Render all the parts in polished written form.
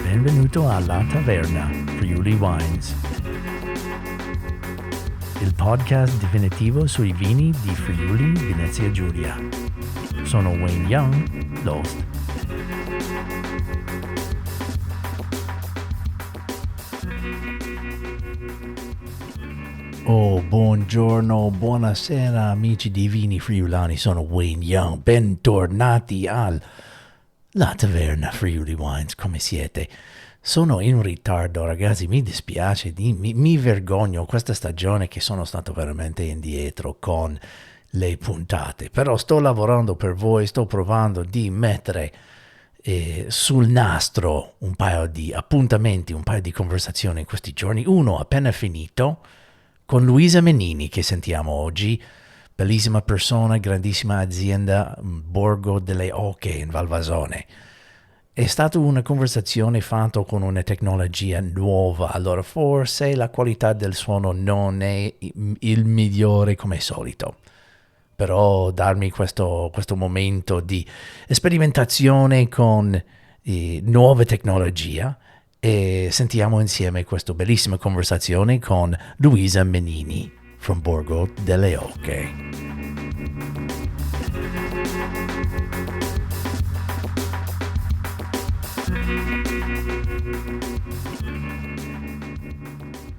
Benvenuto alla Taverna, Friuli Wines, il podcast definitivo sui vini di Friuli Venezia Giulia. Sono Wayne Young, l'host. Oh, buongiorno, buonasera amici di Vini Friulani, sono Wayne Young, bentornati La Taverna Friuli Wines, come siete? Sono in ritardo ragazzi, mi dispiace, mi vergogno questa stagione che sono stato veramente indietro con le puntate, però sto lavorando per voi, sto provando di mettere sul nastro un paio di appuntamenti, un paio di conversazioni in questi giorni, uno appena finito, con Luisa Menini che sentiamo oggi, bellissima persona, grandissima azienda, Borgo delle Oche in Valvasone. È stata una conversazione fatta con una tecnologia nuova, allora forse la qualità del suono non è il migliore come solito. Però darmi questo momento di sperimentazione con nuove tecnologie e sentiamo insieme questa bellissima conversazione con Luisa Menini from Borgo delle Oche.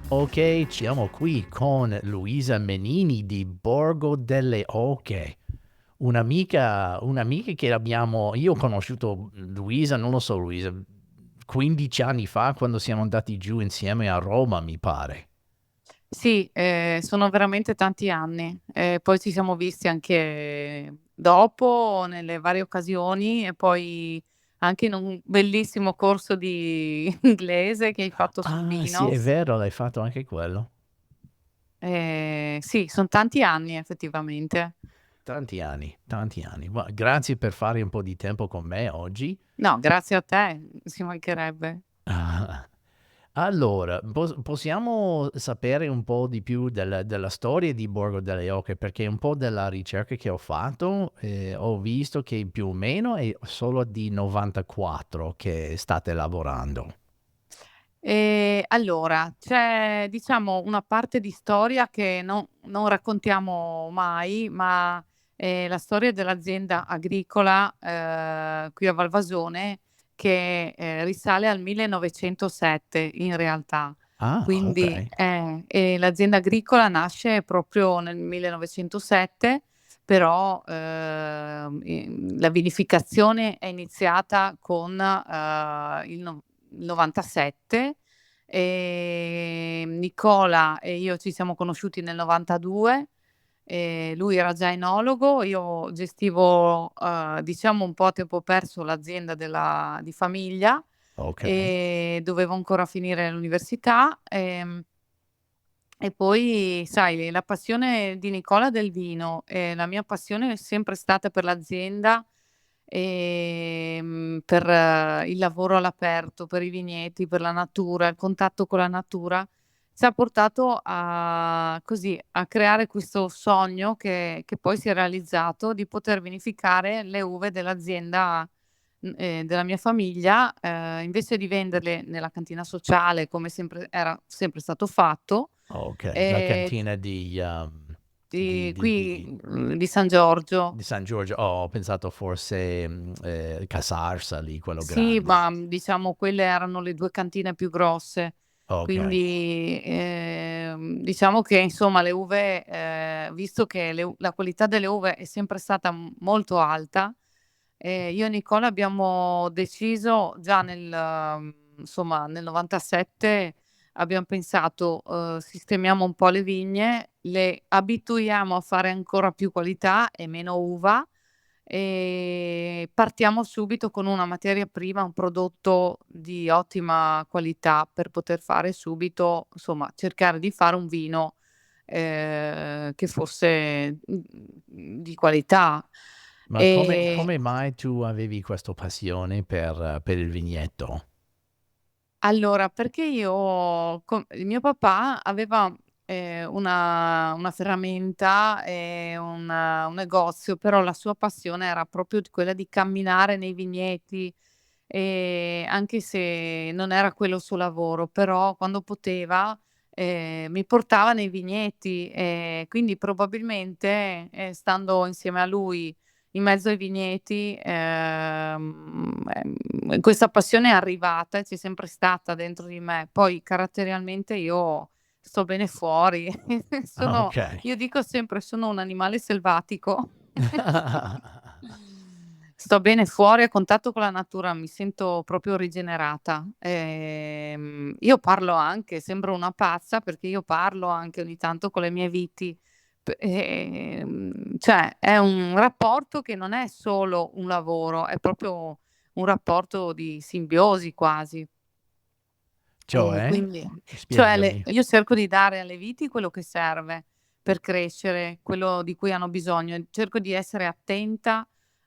Ok, siamo qui con Luisa Menini di Borgo delle Oche, un'amica che io ho conosciuto Luisa, non lo so Luisa, 15 anni fa quando siamo andati giù insieme a Roma, mi pare. Sì, sono veramente tanti anni. Poi ci siamo visti anche dopo, nelle varie occasioni, e poi anche in un bellissimo corso di inglese che hai fatto sul Ah, sì, vino. è vero, l'hai fatto anche quello. Sì, son tanti anni effettivamente. Tanti anni, tanti anni. Ma grazie per fare un po' di tempo con me oggi. No, grazie a te, ci mancherebbe. Ah, allora, possiamo sapere un po' di più della storia di Borgo delle Oche, perché un po' della ricerca che ho fatto, ho visto che più o meno è solo di 94 che state lavorando. Allora, c'è diciamo una parte di storia che non raccontiamo mai, ma è la storia dell'azienda agricola, qui a Valvasone che, risale al 1907 in realtà. Ah, Quindi ok. l'azienda agricola nasce proprio nel 1907, però, la vinificazione è iniziata con, il 97. Nicola e io ci siamo conosciuti nel 92, lui era già enologo, io gestivo, diciamo un po' a tempo perso l'azienda di famiglia, Ok. e dovevo ancora finire l'università, e poi sai la passione di Nicola del vino e la mia passione è sempre stata per l'azienda, per il lavoro all'aperto, per i vigneti, per la natura, il contatto con la natura, ci ha portato a così, a creare questo sogno che poi si è realizzato di poter vinificare le uve dell'azienda, della mia famiglia, invece di venderle nella cantina sociale come era sempre stato fatto, Ok, la ehm, cantina di San Giorgio. di San Giorgio. Oh, ho pensato forse Casarsa lì, quello Sì, grande. ma, diciamo quelle erano le 2 cantine più grosse. Ok. Quindi, diciamo che insomma le uve, visto che la qualità delle uve è sempre stata molto alta, io e Nicola abbiamo deciso già insomma nel 97, abbiam pensato, sistemiamo un po' le vigne, le abituiamo a fare ancora più qualità e meno uva. Partiamo subito con una materia prima, un prodotto di ottima qualità per poter fare subito insomma, cercare di fare un vino, che fosse, di qualità. Ma Ehm come mai tu avevi questa passione per il vigneto? Allora, perché il mio papà aveva, una ferramenta e un negozio, però la sua passione era proprio quella di camminare nei vigneti, anche se non era quello il suo lavoro, però quando poteva, mi portava nei vigneti, quindi probabilmente, stando insieme a lui in mezzo ai vigneti, questa passione è arrivata e c'è sempre stata dentro di me. Poi caratterialmente io sto bene fuori, Ah, sono okay. io dico sempre: "Sono un animale selvatico." Sto bene fuori a contatto con la natura, mi sento proprio rigenerata. Io parlo anche, sembro una pazza perché io parlo anche ogni tanto con le mie viti. Cioè è un rapporto che non è solo un lavoro, è proprio un rapporto di simbiosi quasi. Cioè? Quindi cioè Spiegami. io cerco di dare alle viti quello che serve per crescere, quello di cui hanno bisogno e cerco di essere attenta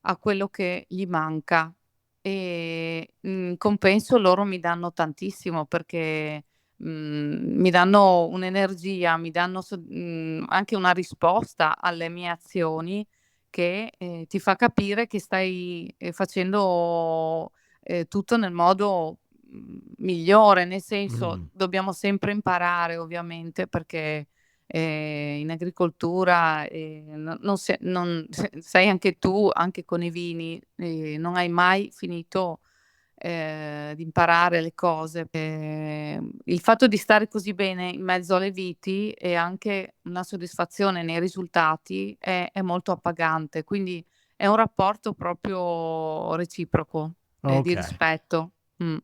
a quello che gli manca e, in compenso loro mi danno tantissimo perché, mi danno un'energia, mi danno anche una risposta alle mie azioni che, ti fa capire che stai, facendo, tutto nel modo migliore, nel senso, Mh. dobbiamo sempre imparare ovviamente perché, in agricoltura, non se non se sai anche tu, anche con i vini, non hai mai finito, di imparare le cose. Il fatto di stare così bene in mezzo alle viti e anche una soddisfazione nei risultati è molto appagante, quindi è un rapporto proprio reciproco, di Okay. rispetto. Mh.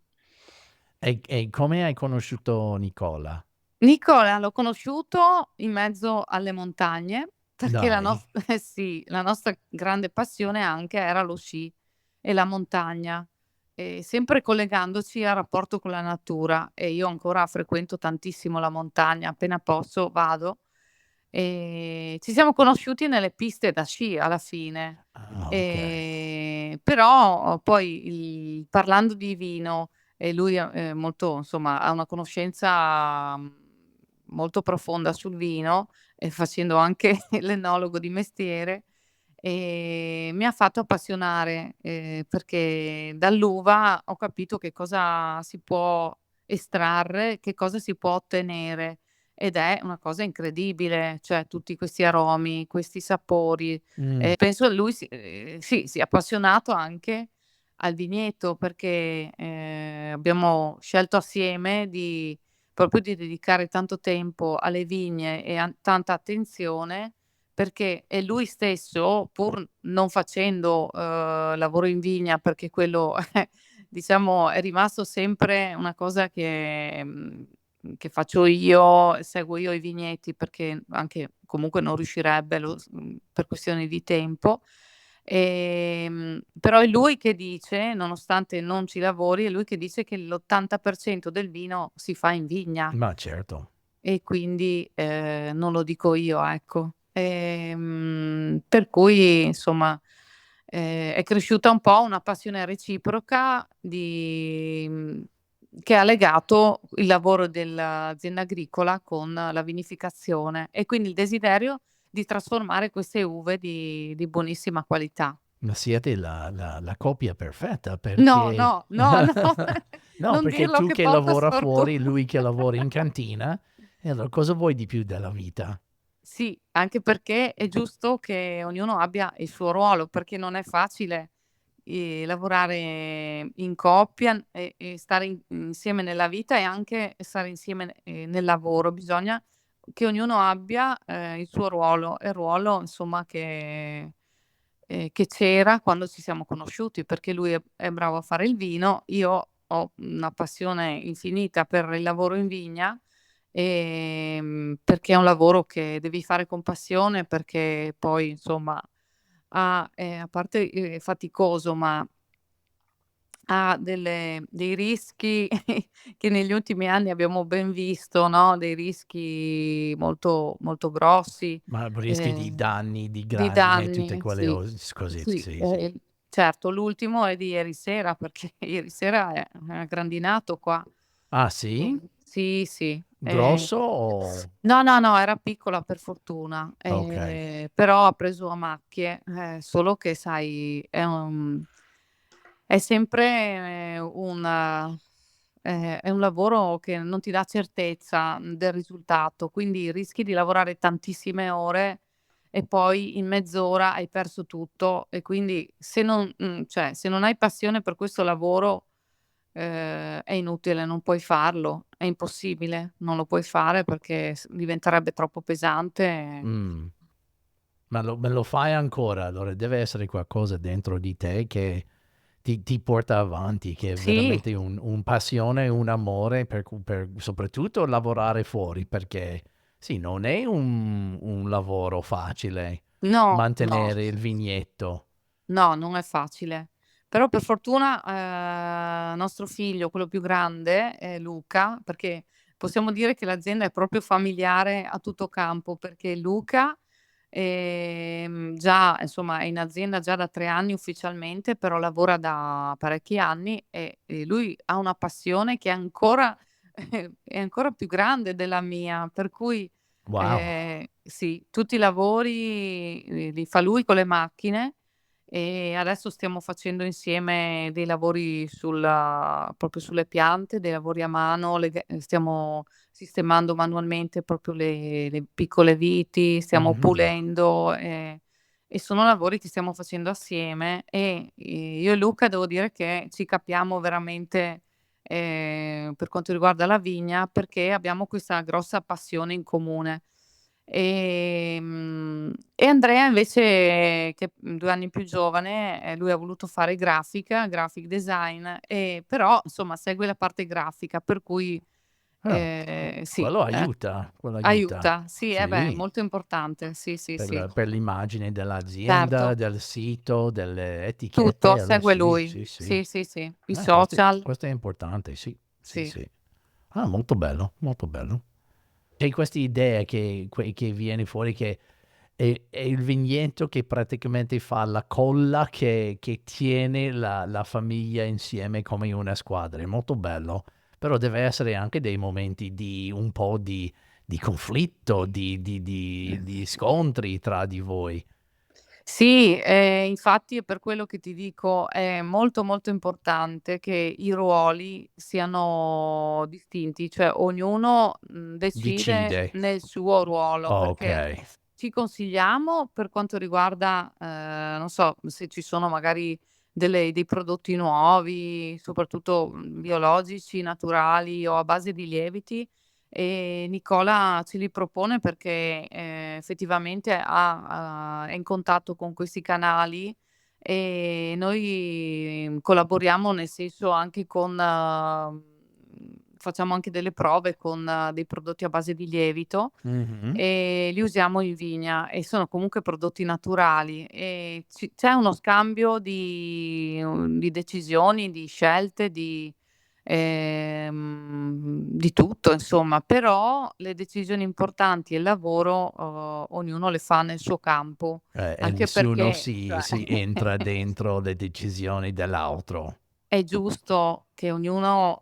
E come hai conosciuto Nicola? Nicola l'ho conosciuto in mezzo alle montagne, perché Dai. eh sì, la nostra grande passione anche era lo sci e la montagna, sempre collegandoci al rapporto con la natura e io ancora frequento tantissimo la montagna, appena posso vado. Ci siamo conosciuti nelle piste da sci alla fine, Ah, okay. però poi parlando di vino e lui è molto insomma, ha una conoscenza, molto profonda sul vino e facendo anche l'enologo di mestiere, mi ha fatto appassionare, perché dall'uva ho capito che cosa si può estrarre, che cosa si può ottenere ed è una cosa incredibile, cioè tutti questi aromi, questi sapori. Penso lui sì, sia appassionato anche al vigneto perché, abbiamo scelto assieme di proprio di dedicare tanto tempo alle vigne e tanta attenzione, perché è lui stesso, pur non facendo, lavoro in vigna, perché quello diciamo è rimasto sempre una cosa che faccio io, seguo io i vigneti, perché anche comunque non riuscirebbe per questioni di tempo. Però è lui che dice, nonostante non ci lavori, è lui che dice che l'80% del vino si fa in vigna Ma certo. e quindi, non lo dico io, ecco. Per cui insomma, è cresciuta un po' una passione reciproca che ha legato il lavoro dell'azienda agricola con la vinificazione e quindi il desiderio di trasformare queste uve di buonissima qualità. Ma siete la coppia perfetta No, perché no, no, no, no, non perché dirlo tu che che porta lavora sfortuna. fuori, lui che lavora in cantina, e allora cosa vuoi di più dalla vita? Sì, anche perché è giusto che ognuno abbia il suo ruolo, perché non è facile, lavorare in coppia e stare insieme nella vita e anche stare insieme, nel lavoro. Bisogna che ognuno abbia, il suo ruolo e il ruolo insomma che c'era quando ci siamo conosciuti, perché lui è bravo a fare il vino, io ho una passione infinita per il lavoro in vigna. Perché è un lavoro che devi fare con passione, perché poi insomma a parte, faticoso, ma ha dei rischi che negli ultimi anni abbiamo ben visto, no, dei rischi molto molto grossi, Ma rischi di ehm, danni, di di grandine, tutte danni, quelle sì. così, Sì, sì, sì. certo, l'ultimo è di ieri sera, perché ieri sera è grandinato qua. Ah sì? Sì, sì, Ehm, Grosso o no, no, no, era piccola per fortuna, okay. però ha preso a macchie, solo che sai è sempre è un lavoro che non ti dà certezza, del risultato, quindi rischi di lavorare tantissime ore e poi in mezz'ora hai perso tutto e quindi cioè se non hai passione per questo lavoro, è inutile, non puoi farlo, è impossibile, non lo puoi fare perché diventerebbe troppo pesante. Mh. Ma lo fai ancora, allora deve essere qualcosa dentro di te che ti porta avanti, che è Sì, veramente un passione, un amore per soprattutto lavorare fuori, perché sì, non è un lavoro facile no, no. mantenere il vignetto. No, non è facile. Però per fortuna, nostro figlio, quello più grande, Luca, perché possiamo dire che l'azienda è proprio familiare a tutto campo, perché Luca, già insomma è in azienda già da 3 anni ufficialmente, però lavora da parecchi anni e lui ha una passione che è ancora è ancora più grande della mia, per cui, Wow. sì, tutti i lavori, li fa lui con le macchine e adesso stiamo facendo insieme dei lavori proprio sulle piante, dei lavori a mano, stiamo sistemando manualmente proprio le piccole viti, stiamo Mh-mh. pulendo, e sono lavori che stiamo facendo assieme e, io e Luca devo dire che ci capiamo veramente, per quanto riguarda la vigna, perché abbiamo questa grossa passione in comune. E Andrea invece che, 2 anni più giovane, lui ha voluto fare grafica, graphic design, però insomma segue la parte grafica, per cui, Ah, sì, quello aiuta, quello aiuta. aiuta. Sì, eh beh, è Sì, molto importante. Sì, sì, sì. per l'immagine dell'azienda, Certo, del sito, delle tutto etichette, allo segue sì, lui. sì, sì. Sì, sì, sì. I Questo è social, questo è importante, sì, sì, sì. sì. Ah, molto bello, molto bello. C'hai questa idea che viene fuori che è il vigneto che praticamente fa la colla che tiene la famiglia insieme come una squadra. È molto bello, però deve essere anche dei momenti di un po' di conflitto, di scontri tra di voi. Sì, infatti è per quello che ti dico, è molto, molto importante che i ruoli siano distinti, cioè ognuno, decide Decide. nel suo ruolo, perché Okay. ci consigliamo per quanto riguarda, non so, se ci sono magari dei prodotti nuovi, soprattutto, biologici, naturali o a base di lieviti. Nicola ce li propone perché, effettivamente è in contatto con questi canali e noi, collaboriamo nel senso anche facciamo anche delle prove con dei prodotti a base di lievito Mh-mh. e li usiamo in vigna e sono comunque prodotti naturali e c'è uno scambio di decisioni, di scelte, di tutto insomma, però le decisioni importanti e il lavoro, ognuno le fa nel suo campo, E anche nessuno perché si entra dentro le decisioni dell'altro. è giusto che ognuno,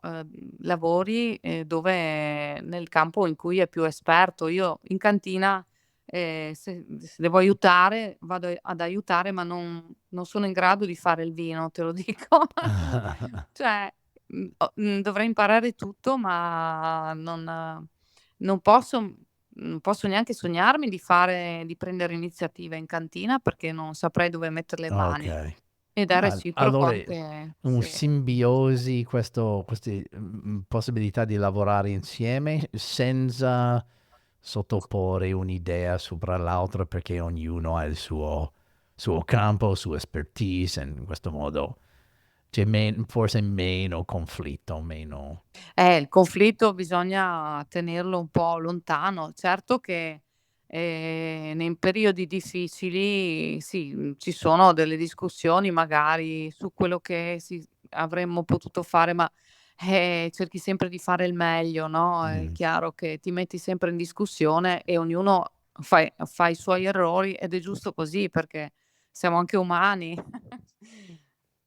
lavori, dove nel campo in cui è più esperto. Io in cantina, se devo aiutare, vado ad aiutare, ma non sono in grado di fare il vino, te lo dico. Cioè, dovrei imparare tutto, ma non posso neanche sognarmi di prendere iniziativa in cantina, perché non saprei dove metter le mani. Okay. Ed è reciproco Allora anche un sì. simbiosi, queste, possibilità di lavorare insieme senza sottoporre un'idea sopra l'altra, perché ognuno ha il suo campo, sua expertise, e in questo modo c'è forse meno conflitto, meno Il conflitto bisogna tenerlo un po' lontano. Certo che, nei periodi difficili sì, ci sono delle discussioni magari su quello che avremmo potuto fare, ma, cerchi sempre di fare il meglio, no, è mh. chiaro che ti metti sempre in discussione e ognuno fa i suoi errori ed è giusto così perché siamo anche umani.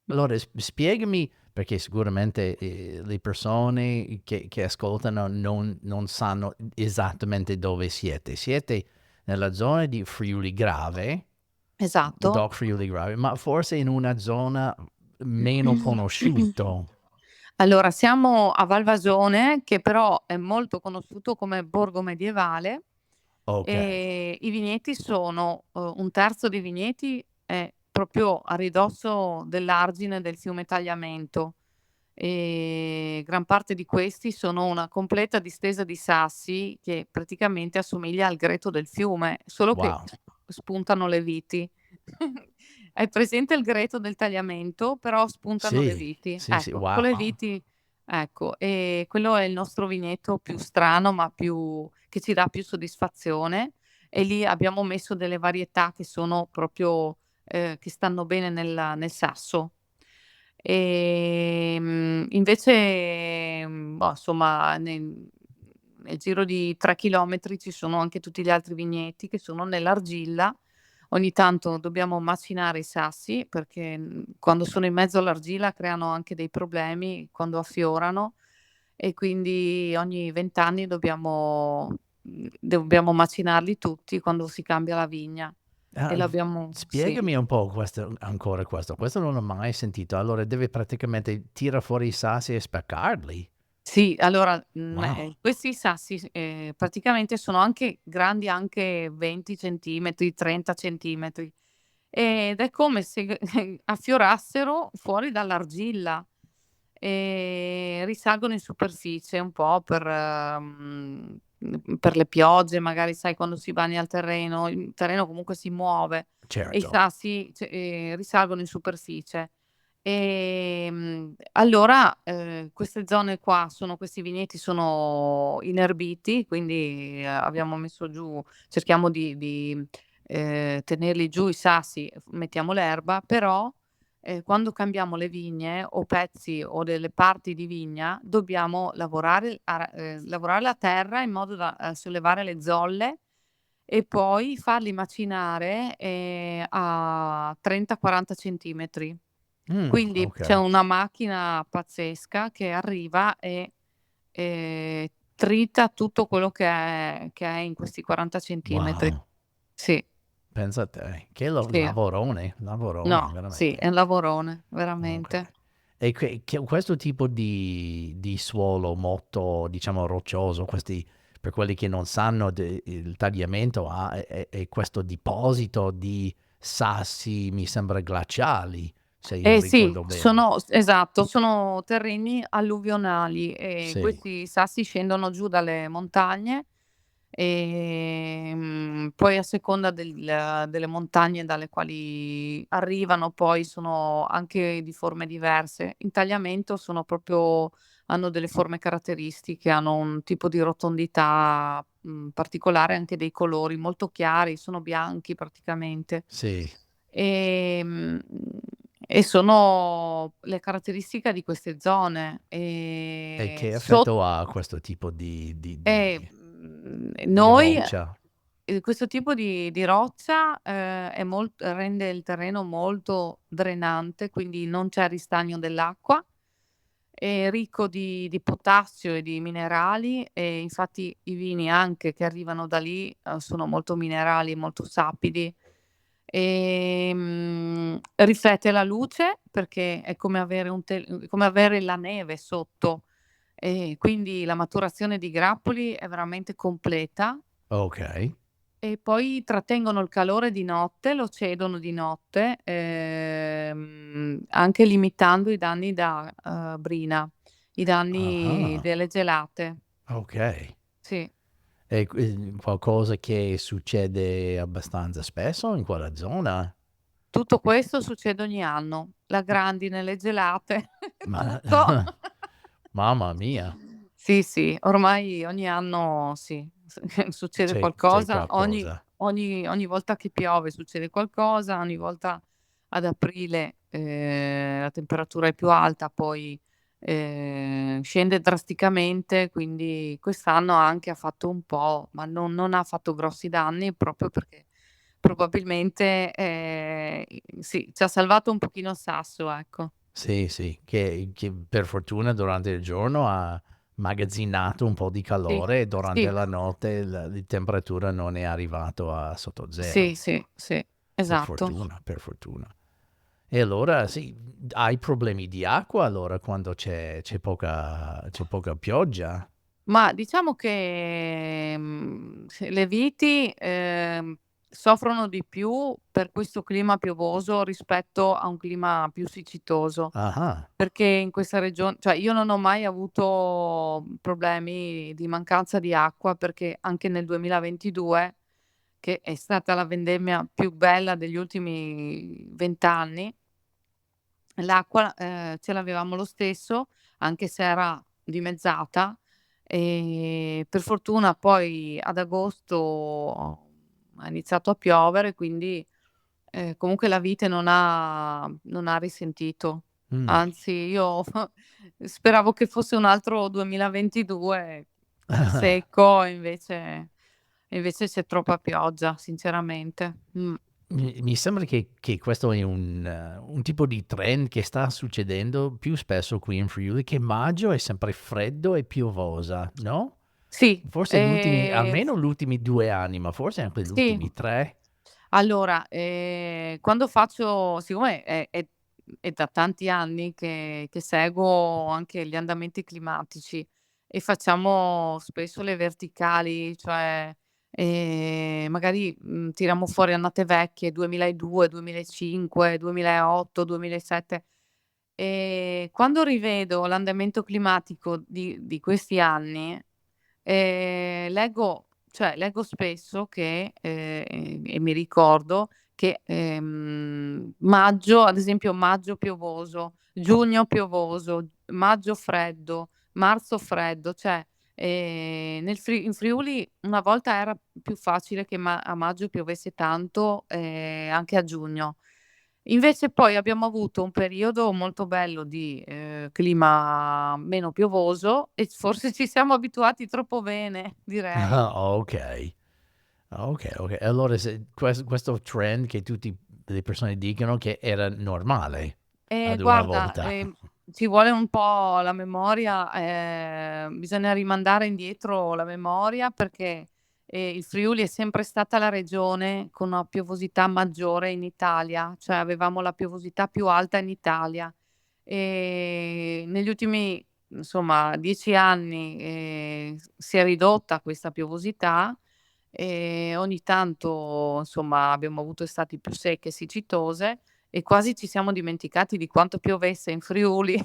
Allora spiegami perché sicuramente le persone che ascoltano non sanno esattamente dove siete. Siete nella zona di Friuli Grave, Esatto. Doc Friuli Grave, ma forse in una zona meno conosciuta. Allora, siamo a Valvasone, che però è molto conosciuto come borgo medievale. Ok, I vigneti sono, un terzo dei vigneti è proprio a ridosso dell'argine del fiume Tagliamento. Gran parte di questi sono una completa distesa di sassi che praticamente assomiglia al greto del fiume, solo che wow. spuntano le viti. Hai presente il greto del Tagliamento? Però spuntano le Sì, viti. sì, sì, Ecco, con le wow. viti ecco, quello è il nostro vigneto più strano, ma più che ci dà più soddisfazione, e lì abbiamo messo delle varietà che sono proprio che stanno bene nel sasso. Invece, boh, insomma, nel giro di 3 chilometri ci sono anche tutti gli altri vigneti che sono nell'argilla. Ogni tanto dobbiamo macinare i sassi perché, quando sono in mezzo all'argilla creano anche dei problemi quando affiorano, e quindi ogni 20 anni dobbiamo macinarli tutti quando si cambia la vigna. E Ah, l'abbiamo sì. spiegami un po' questo, ancora questo. Questo non l'ho mai sentito. Allora deve praticamente tirare fuori i sassi e spaccarli. Sì, allora, Wow, questi sassi praticamente sono anche grandi anche 20 centimetri, 30 centimetri, ed è come se affiorassero fuori dall'argilla e risalgono in superficie un po' per le piogge, magari sai quando si bagna il terreno comunque si muove e i certo. sassi risalgono in superficie. Allora, queste zone qua questi vigneti sono inerbiti, quindi abbiamo messo giù cerchiamo di tenerli giù i sassi, mettiamo l'erba, però, quando cambiamo le vigne o pezzi o delle parti di vigna, dobbiamo lavorare la terra in modo da, sollevare le zolle e poi farli macinare, a 30, 40 centimetri. Quindi c'è Ok. una macchina pazzesca che arriva e, trita tutto quello che è in questi 40 centimetri. Wow. Sì, Pensa a te. Che sì. lavorone, No, sì, è veramente. un lavorone, Ok. veramente. E questo tipo di suolo molto, diciamo, roccioso, per quelli che non sanno, il tagliamento è questo deposito di sassi, mi sembra glaciali, se io Eh sì, ricordo bene. sono terreni alluvionali e Sì, questi sassi scendono giù dalle montagne, poi a seconda delle montagne dalle quali arrivano poi sono anche di forme diverse. In tagliamento hanno delle forme caratteristiche, hanno un tipo di rotondità, particolare, anche dei colori molto chiari, sono bianchi praticamente. sì. Ehm, e sono le caratteristiche di queste zone. E che Sot effetto ha questo tipo di Noi roccia? questo tipo di roccia, rende il terreno molto drenante, quindi non c'è ristagno dell'acqua, è ricco di potassio e di minerali e infatti i vini anche che arrivano da lì, sono molto minerali, molto sapidi. Riflette la luce perché è come avere la neve sotto, e quindi la maturazione di grappoli è veramente completa. Ok. E poi trattengono il calore di notte, lo cedono di notte, anche limitando i danni da, brina, i danni Ah, delle gelate. ok. Sì. E qualcosa che succede abbastanza spesso in quella zona? Tutto questo succede ogni anno. La grandine, le gelate, Ma tutto. mamma mia, Sì, sì, ormai ogni anno sì, succede c'è qualcosa. Ogni qualcosa. ogni ogni volta che piove succede qualcosa, ogni volta ad aprile, la temperatura è più alta, poi, scende drasticamente, quindi quest'anno anche ha fatto un po', ma non ha fatto grossi danni proprio perché probabilmente, sì, ci ha salvato un pochino il sasso, ecco. Sì, sì, che per fortuna durante il giorno ha magazzinato un po' di Sì, calore e durante sì, la notte la temperatura non è arrivato a sotto sì, zero. sì, sì, Per esatto. fortuna, per fortuna. E allora sì, hai problemi di acqua allora quando c'è poca pioggia? Ma diciamo che, se le viti, soffrono di più per questo clima piovoso rispetto a un clima più siccitoso, Ah-ah. perché in questa cioè io non ho mai avuto problemi di mancanza di acqua, perché anche nel 2022, che è stata la vendemmia più bella degli ultimi 20 anni, l'acqua, ce l'avevamo lo stesso, anche se era dimezzata, per fortuna poi ad agosto ha iniziato a piovere, quindi, comunque la vite non ha risentito. Mh. Anzi, io speravo che fosse un altro 2022 secco, e invece c'è troppa pioggia, sinceramente. Mi sembra che questo è un tipo di trend che sta succedendo più spesso qui in Friuli, che maggio è sempre freddo e piovosa, no? Sì, Forse gli ultimi almeno f gli ultimi 2 anni, ma forse anche gli sì. ultimi 3. Allora, quando faccio siccome è da tanti anni che seguo anche gli andamenti climatici e facciamo spesso le verticali, cioè, magari, tiriamo fuori annate vecchie, 2002, 2005, 2008, 2007, quando rivedo l'andamento climatico di questi anni, leggo spesso che e mi ricordo che, maggio, ad esempio maggio piovoso, giugno piovoso, maggio freddo, marzo freddo, cioè, in Friuli una volta era più facile che a maggio piovesse tanto, anche a giugno. Invece poi abbiamo avuto un periodo molto bello di, clima meno piovoso e forse ci siamo abituati troppo bene, direi. Ah, okay. Okay, okay. E allora se questo trend che tutti le persone dicono che era normale ad una Guarda, volta. ci vuole un po' la memoria, bisogna rimandare indietro la memoria perché, il Friuli è sempre stata la regione con una piovosità maggiore in Italia, cioè avevamo la piovosità più alta in Italia. Negli ultimi, insomma, 10 anni, si è ridotta questa piovosità e ogni tanto, insomma, abbiamo avuto estati più secche e siccitose e quasi ci siamo dimenticati di quanto piovesse in Friuli,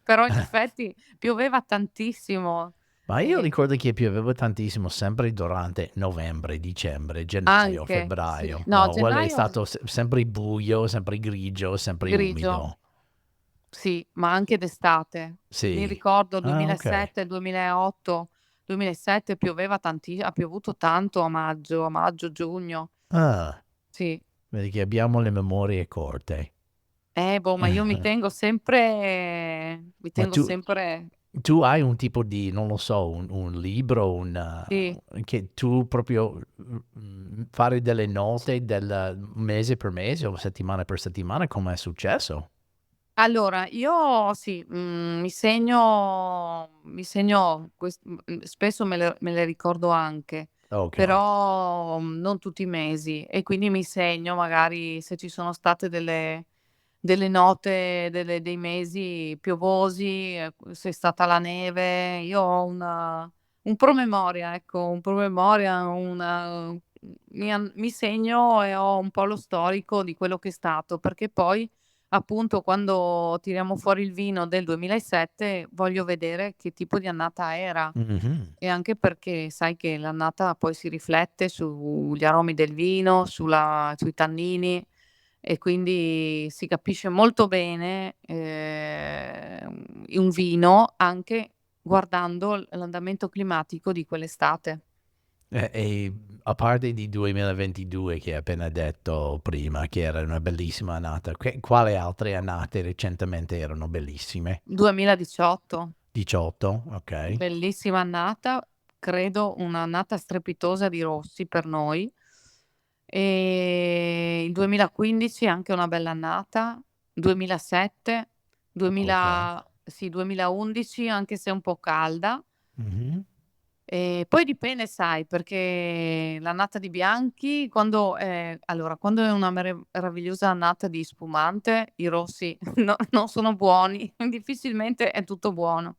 però in effetti pioveva tantissimo. Ma io Ehm, ricordo che pioveva tantissimo sempre durante novembre, dicembre, gennaio, Anche, sì. febbraio. No, No, quello è gennaio stato sempre buio, sempre grigio, sempre grigio, umido. sì, ma anche d'estate. Mi Sì. ricordo Ah, okay. 2007, 2008, 2007 pioveva ha piovuto tanto a maggio, giugno. Ah, Sì. vedi che abbiamo le memorie corte. Boh, ma io mi Ma tengo sempre tu hai un tipo di, non lo so, un libro, sì. che tu proprio, fare delle note del mese per mese o settimana per settimana, come è successo? Allora, io sì, spesso me le ricordo anche, Okay. però, non tutti i mesi e quindi mi segno magari se ci sono state delle note, dei mesi piovosi, se è stata la neve. Io ho un promemoria, ecco, un promemoria, mi segno e ho un po' lo storico di quello che è stato, perché poi appunto, quando tiriamo fuori il vino del 2007 voglio vedere che tipo di annata era Mh-mh. e anche perché sai che l'annata poi si riflette sugli aromi del vino, sui tannini e quindi si capisce molto bene, un vino anche guardando l'andamento climatico di quell'estate. E a parte di 2022 che hai appena detto prima, che era una bellissima annata, quale altre annate recentemente erano bellissime? 2018. 18? Okay. Bellissima annata, credo un'annata strepitosa di rossi per noi. Il 2015 anche una bella annata, 2007, Ok. 2011, anche se un po' calda. Mhm. Poi dipende, sai, perché l'annata di bianchi, quando è una meravigliosa annata di spumante, i rossi non sono buoni, difficilmente è tutto buono.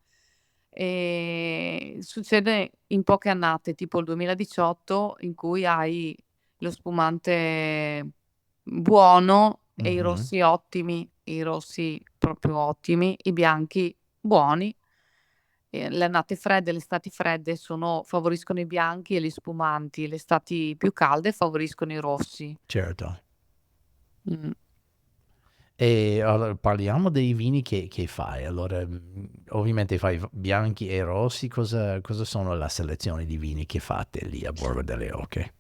Succede in poche annate, tipo il 2018, in cui hai lo spumante buono e i Mhm. rossi ottimi, i rossi proprio ottimi, i bianchi buoni. Le annate fredde, le estati fredde favoriscono i bianchi e gli spumanti, le estati più calde favoriscono i rossi. Certo. Mm. E allora, parliamo dei vini che fai. Allora, ovviamente fai bianchi e rossi. Cosa sono la selezione di vini che fate lì a Borgo delle Oche?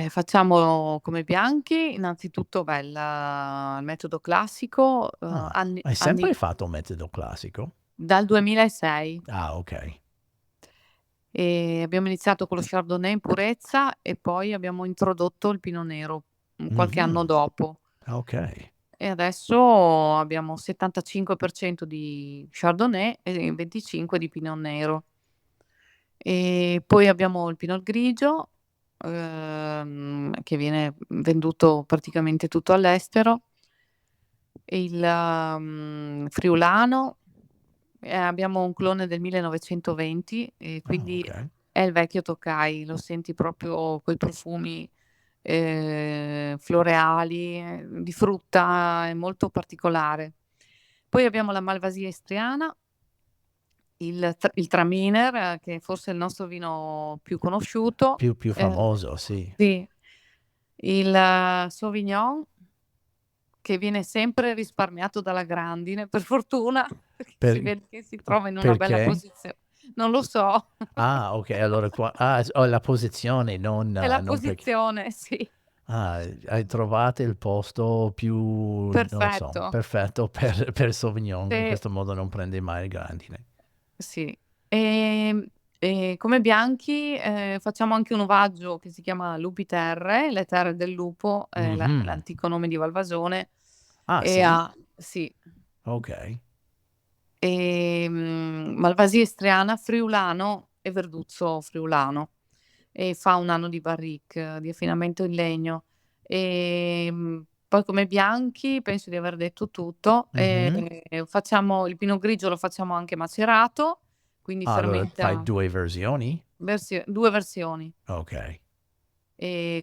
Facciamo come bianchi, innanzitutto il metodo classico, Ah, hai sempre fatto metodo classico? dal 2006. Ah, ok. E abbiamo iniziato con lo Chardonnay in purezza e poi abbiamo introdotto il Pinot Nero qualche anno Mhm. dopo. Ok. E adesso abbiamo 75% di Chardonnay e 25% di Pinot Nero. E poi abbiamo il Pinot Grigio, che viene venduto praticamente tutto all'estero, Friulano, abbiamo un clone del 1920 e Ah, quindi ok. è il vecchio Tokai, lo senti proprio quei profumi, floreali, di frutta, è molto particolare. Poi abbiamo la Malvasia istriana, il Traminer, che forse è il nostro vino più conosciuto, Più famoso, sì. sì, il Sauvignon, che viene sempre risparmiato dalla grandine, per fortuna, perché si Per- vede che si trova in una bella perché? posizio non lo so. Ah, ok. Allora, la posizione, È la non perché. posizione, sì. Ah, hai trovato il posto più, non lo so, Perfetto. perfetto per Sauvignon. In Sì, questo modo non prende mai il grandine. sì. E come bianchi, facciamo anche un ovaggio che si chiama Lupi Terre, le terre del lupo, è Mhm. l'antico nome di Valvasone, Ah, e sì? sì. Ok. Malvasia istriana, friulano e verduzzo friulano. E fa 1 anno di barrique, di affinamento in legno. Poi come bianchi penso di aver detto tutto. Mhm. Facciamo il pinot grigio, lo facciamo anche macerato, quindi Ah, allora fai fermenta 2 versioni? 2 versioni. Ok.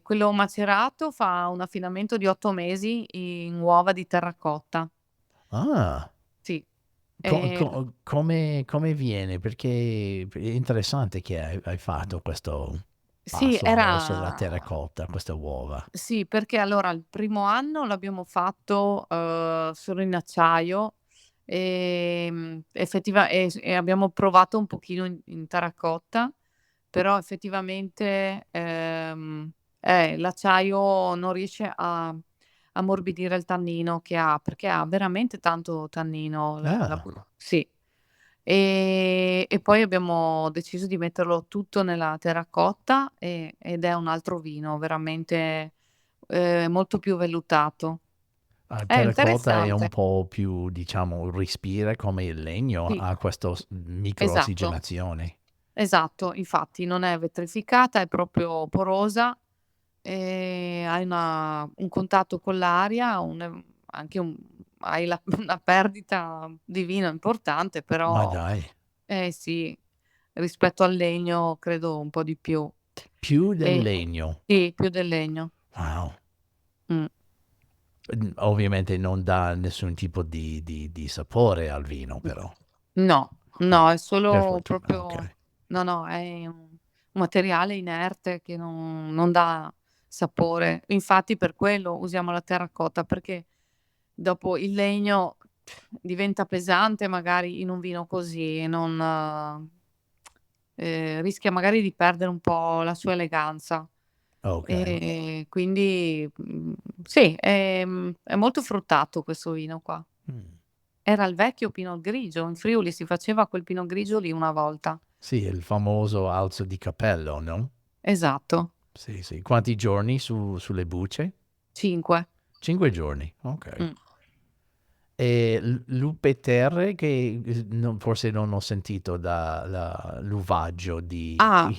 Quello macerato fa un affinamento di 8 mesi in uova di terracotta. Ah, Sì. Ehm come viene? Perché è interessante che hai fatto questo Sì, passo verso la terracotta, queste uova. sì, perché allora il primo anno l'abbiamo fatto, solo in acciaio, e abbiamo provato un pochino in terracotta, però effettivamente, l'acciaio non riesce a ammorbidire il tannino che ha, perché ha veramente tanto tannino la Ah, bu sì. E poi abbiamo deciso di metterlo tutto nella terracotta, ed è un altro vino veramente, molto più vellutato. la È terracotta è un interessante. po' più, diciamo, respira come il legno, Sì, ha questo esatto, micro-ossigenazione. esatto. Infatti non è vetrificata, è proprio porosa, hai un contatto con l'aria, anche un hai la una perdita di vino importante, Ma però dai, sì, rispetto al legno credo un po' di più. più del E legno. sì, più del legno. Wow. Mh. Ovviamente non dà nessun tipo di sapore al vino, però. No, Ah, no, è per solo fortuna, proprio ok. no, no, è un materiale inerte che non dà sapore. Infatti per quello usiamo la terracotta, perché dopo il legno diventa pesante magari in un vino così e non rischia magari di perdere un po' la sua eleganza. Ok. Quindi, sì, è molto fruttato questo vino qua. Mm. Era il vecchio Pinot Grigio, in Friuli si faceva quel Pinot Grigio lì una volta. Sì, il famoso alzo di cappello, no? Esatto, Sì, sì. Quanti giorni sulle bucce? 5. 5 giorni, ok. Mh. E Lupe Terre, che forse non ho sentito l'uvaggio Ah, di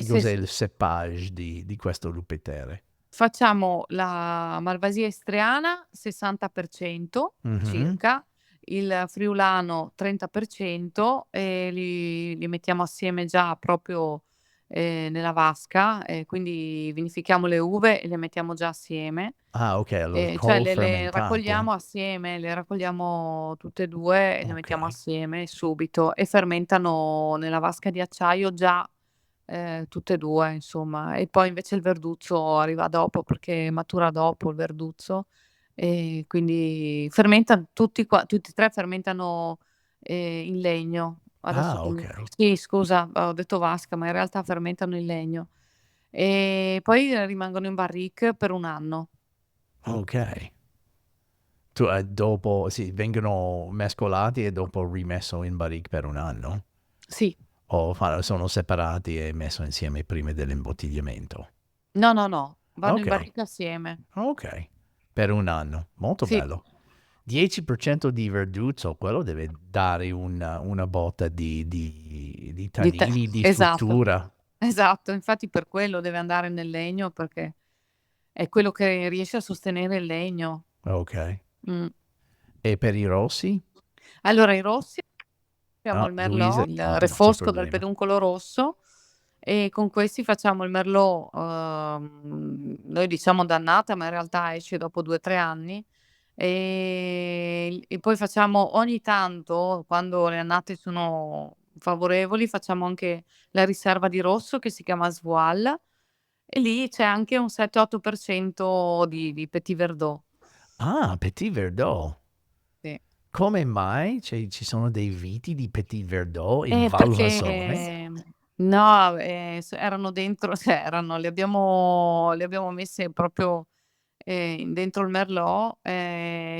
cos'è il cépage di questo Lupe Terre. facciamo la Malvasia istriana 60% Mhm. circa, il friulano 30% e li mettiamo assieme già proprio nella vasca, quindi vinifichiamo le uve e le mettiamo già assieme. Ah, ok, allora Cioè le co-fermentato. raccogliamo assieme, le raccogliamo tutte e 2 e le Ok. mettiamo assieme subito e fermentano nella vasca di acciaio già, tutte e 2 insomma. E poi invece il verduzzo arriva dopo perché matura dopo il verduzzo e quindi tutti e 3 fermentano, in legno. Adesso Ah, ok. sì scusa, ho detto vasca, ma in realtà fermentano in legno. E poi rimangono in barrique per 1 anno. Ok. Dopo, sì, vengono mescolati e dopo rimesso in barrique per un anno? Sì. O sono separati e messo insieme prima dell'imbottigliamento? No, no, no, vanno in Ok, barrica assieme. ok. Per un anno. Molto Sì, bello. 10% di verduzzo, quello deve dare una botta di di te tannini, di esatto, struttura. esatto. Infatti per quello deve andare nel legno, perché è quello che riesce a sostenere il legno. Ok. Mh. E per i rossi? Allora i rossi abbiamo Ah, il Luisa, merlot, il non c'è refosco dal problema. peduncolo rosso e con questi facciamo il merlot, noi diciamo d'annata, ma in realtà esce dopo 2, 3 anni. E poi facciamo ogni tanto, quando le annate sono favorevoli, facciamo anche la riserva di rosso che si chiama Svoal e lì c'è anche un 7, 8% di Petit Verdot. Ah, Petit Verdot. Sì. Come mai ci sono dei viti di Petit Verdot in Val Vasone? Perché no, erano dentro cioè erano le abbiamo messe proprio, dentro il Merlot.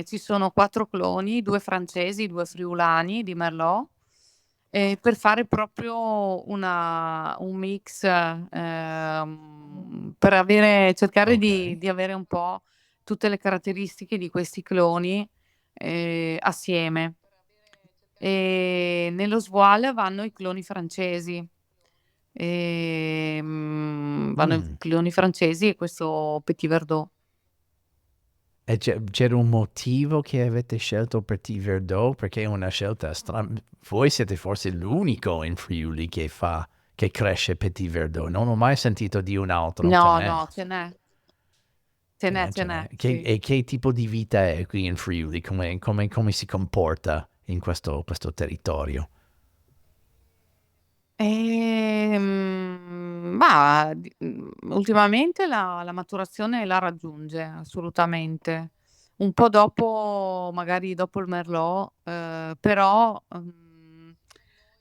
Ci sono 4 cloni, 2 francesi, 2 friulani di Merlot, per fare proprio un mix, per cercare di Ok. di avere un po' tutte le caratteristiche di questi cloni, assieme. Nello Svoile vanno i cloni francesi. Vanno i Mm. cloni francesi e questo Petit Verdot. E c'era un motivo che avete scelto Petit Verdot? Perché è una scelta strana. Voi siete forse l'unico in Friuli che cresce Petit Verdot. Non ho mai sentito di un altro. Ce No, n'è. no, ce n'è, sì. E che tipo di vita è qui in Friuli? Come si comporta in questo territorio? Ultimamente la maturazione la raggiunge assolutamente. Un po' dopo magari dopo il Merlot, però,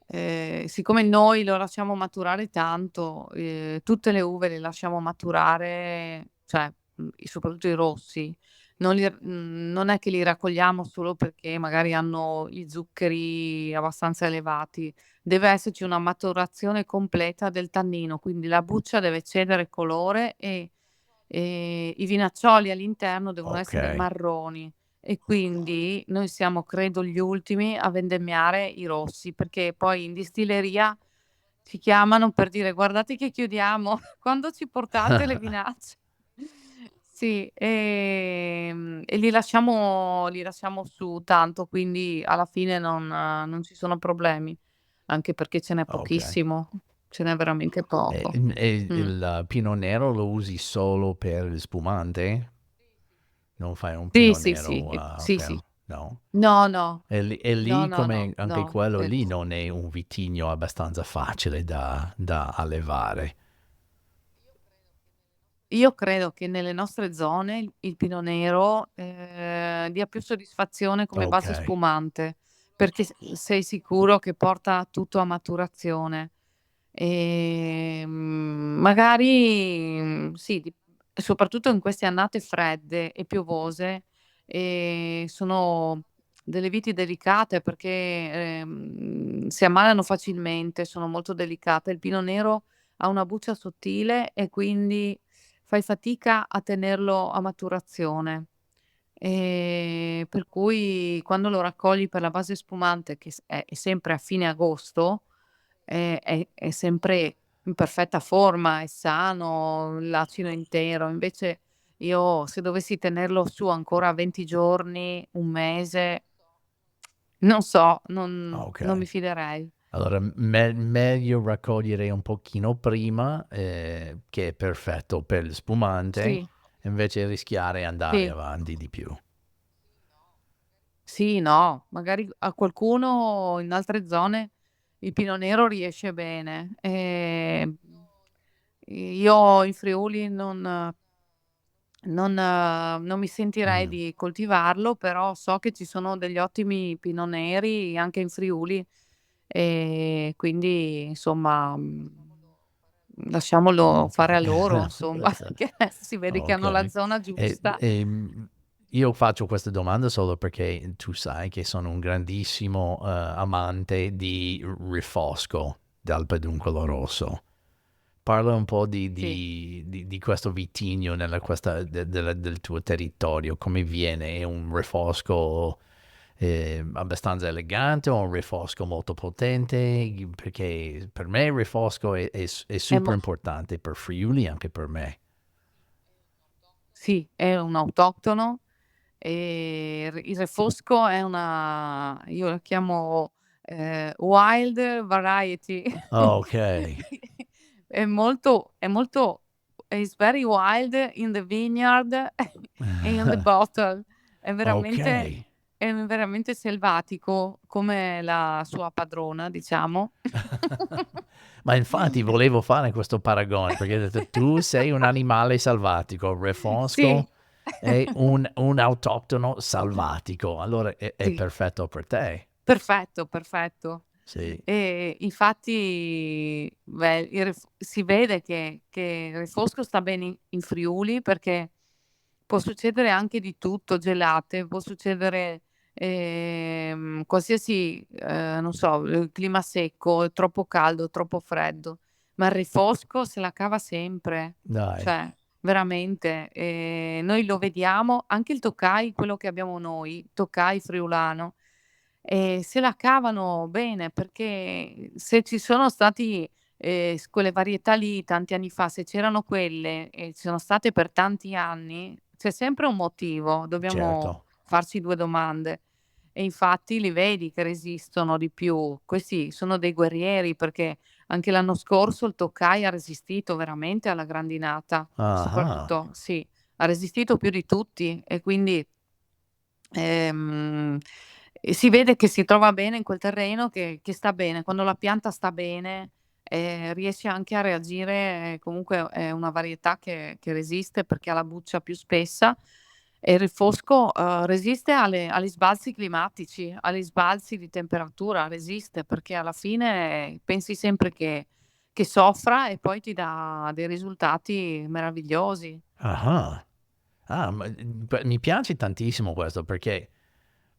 siccome noi lo lasciamo maturare tanto, tutte le uve le lasciamo maturare, cioè, soprattutto i rossi, non è che li raccogliamo solo perché magari hanno gli zuccheri abbastanza elevati. Deve esserci una maturazione completa del tannino, quindi la buccia deve cedere colore e i vinaccioli all'interno devono Ok. essere marroni e quindi noi siamo credo gli ultimi a vendemmiare i rossi, perché poi in distilleria ci chiamano per dire: "Guardate che chiudiamo, quando ci portate le vinacce?" Sì, e li lasciamo su tanto, quindi alla fine non ci sono problemi, anche perché ce n'è Ok. pochissimo, ce n'è veramente poco. E Mh. il Pinot Nero lo usi solo per il spumante? Non fai un Sì, Pinot sì, sì, Nero, sì, sì. no? No, no. E No, lì no, come no, anche no. quello lì non è un vitigno abbastanza facile da allevare. Io credo che nelle nostre zone il Pinot Nero, dia più soddisfazione come Ok, base spumante, perché sei sicuro che porta tutto a maturazione. Magari, sì, soprattutto in queste annate fredde e piovose, sono delle viti delicate perché, si ammalano facilmente, sono molto delicate. Il Pinot Nero ha una buccia sottile e quindi fai fatica a tenerlo a maturazione. Per cui quando lo raccogli per la base spumante, che è sempre a fine agosto, è sempre in perfetta forma, è sano, l'acino è intero. Invece io se dovessi tenerlo su ancora 20 giorni, 1 mese, non so, non Okay. mi fiderei. Allora meglio raccogliere un pochino prima, che è perfetto per il spumante, Sì, invece rischiare e andare sì. avanti di più. Sì, no, magari a qualcuno in altre zone il Pinot Nero riesce bene. Io in Friuli non mi sentirei Mh. di coltivarlo, però so che ci sono degli ottimi Pinot Neri anche in Friuli e quindi insomma, lasciamolo fare a loro insomma, perché si vede che hanno la Okay. zona E giusta. io faccio questa domanda solo perché tu sai che sono un grandissimo, amante di Refosco dal Peduncolo Rosso. Parla un po' Sì. di questo vitigno nella questa del tuo territorio, come viene? È un refosco, abbastanza elegante o un refosco molto potente? Perché per me il refosco è È super mo importante per Friuli, anche per me. Sì, è un autoctono, il refosco è una io la chiamo, wild variety. Okay. È molto is very wild in the vineyard and in the bottle. È veramente Okay. è veramente selvatico come la sua padrona, diciamo. Ma infatti volevo fare questo paragone, perché ho detto: "Tu sei un animale selvatico, il Sì. refosco è un autoctono selvatico, allora è Sì. perfetto per te." Perfetto, perfetto. Sì. Infatti, beh, si vede che il refosco sta bene in Friuli, perché può succedere anche di tutto, gelate, può succedere, qualsiasi, non so, clima secco, troppo caldo, troppo freddo, ma il refosco se la cava sempre, Dai. cioè veramente. Noi lo vediamo, anche il Tokai, quello che abbiamo noi, Tokai friulano, se la cavano bene, perché se ci sono stati, quelle varietà lì tanti anni fa, se c'erano quelle e ci sono state per tanti anni, c'è sempre un motivo, dobbiamo Certo. farci 2 domande. E infatti li vedi che resistono di più. Questi sono dei guerrieri, perché anche l'anno scorso il Tokai ha resistito veramente alla grandinata, Ah-ah. soprattutto sì, ha resistito più di tutti e quindi Ehm, si vede che si trova bene in quel terreno, che sta bene. Quando la pianta sta bene, riesce anche a reagire, comunque è una varietà che resiste perché ha la buccia più spessa e il refosco, resiste agli sbalzi climatici, agli sbalzi di temperatura, resiste perché alla fine pensi sempre che soffra e poi ti dà dei risultati meravigliosi. Ah-ah. Ah, ma, mi piace tantissimo questo perché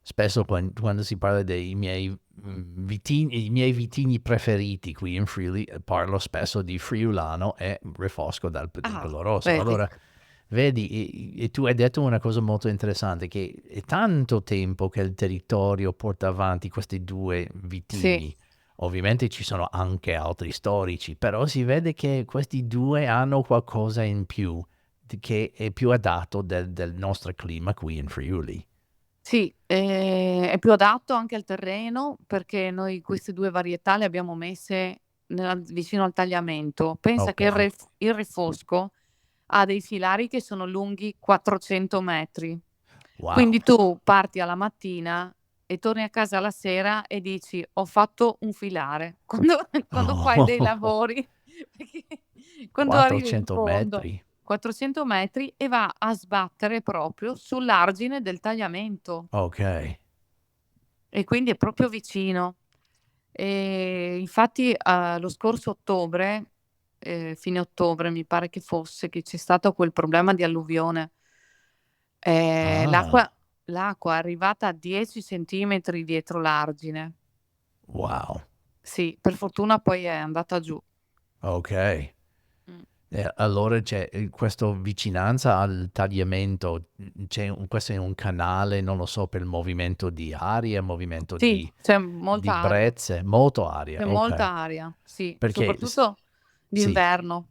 spesso quando si parla dei miei, vitigni i miei vitigni preferiti qui in Friuli, parlo spesso di friulano e refosco dal Ah, Peduncolo Rosso. vedi? Allora vedi, tu hai detto una cosa molto interessante, che è tanto tempo che il territorio porta avanti questi 2 Sì. vitigni. Ovviamente ci sono anche altri storici, però si vede che questi 2 hanno qualcosa in più, che è più adatto del nostro clima qui in Friuli. Sì, è più adatto anche al terreno, perché noi queste 2 varietà le abbiamo messe vicino al tagliamento. Pensa che Okay. il refosco ha dei filari che sono lunghi 400 metri. Wow. Quindi tu parti alla mattina e torni a casa la sera e dici: "Ho fatto un filare." Quando fai dei Oh, lavori, perché quando arrivi in 400 fondo, metri. 400 metri e va a sbattere proprio sull'argine del tagliamento. Okay. E quindi è proprio vicino. Infatti, lo scorso ottobre, fine ottobre mi pare che fosse, che c'è stato quel problema di alluvione. Ah, L'acqua è arrivata a 10 centimetri dietro l'argine. wow. Sì, per fortuna poi è andata giù. Okay. Mh. Allora c'è questa vicinanza al tagliamento, questo è un canale, non lo so, per il movimento di aria, movimento Sì, di brezze, molto aria, c'è molta ok. aria, sì, Perché, soprattutto sì, d'inverno.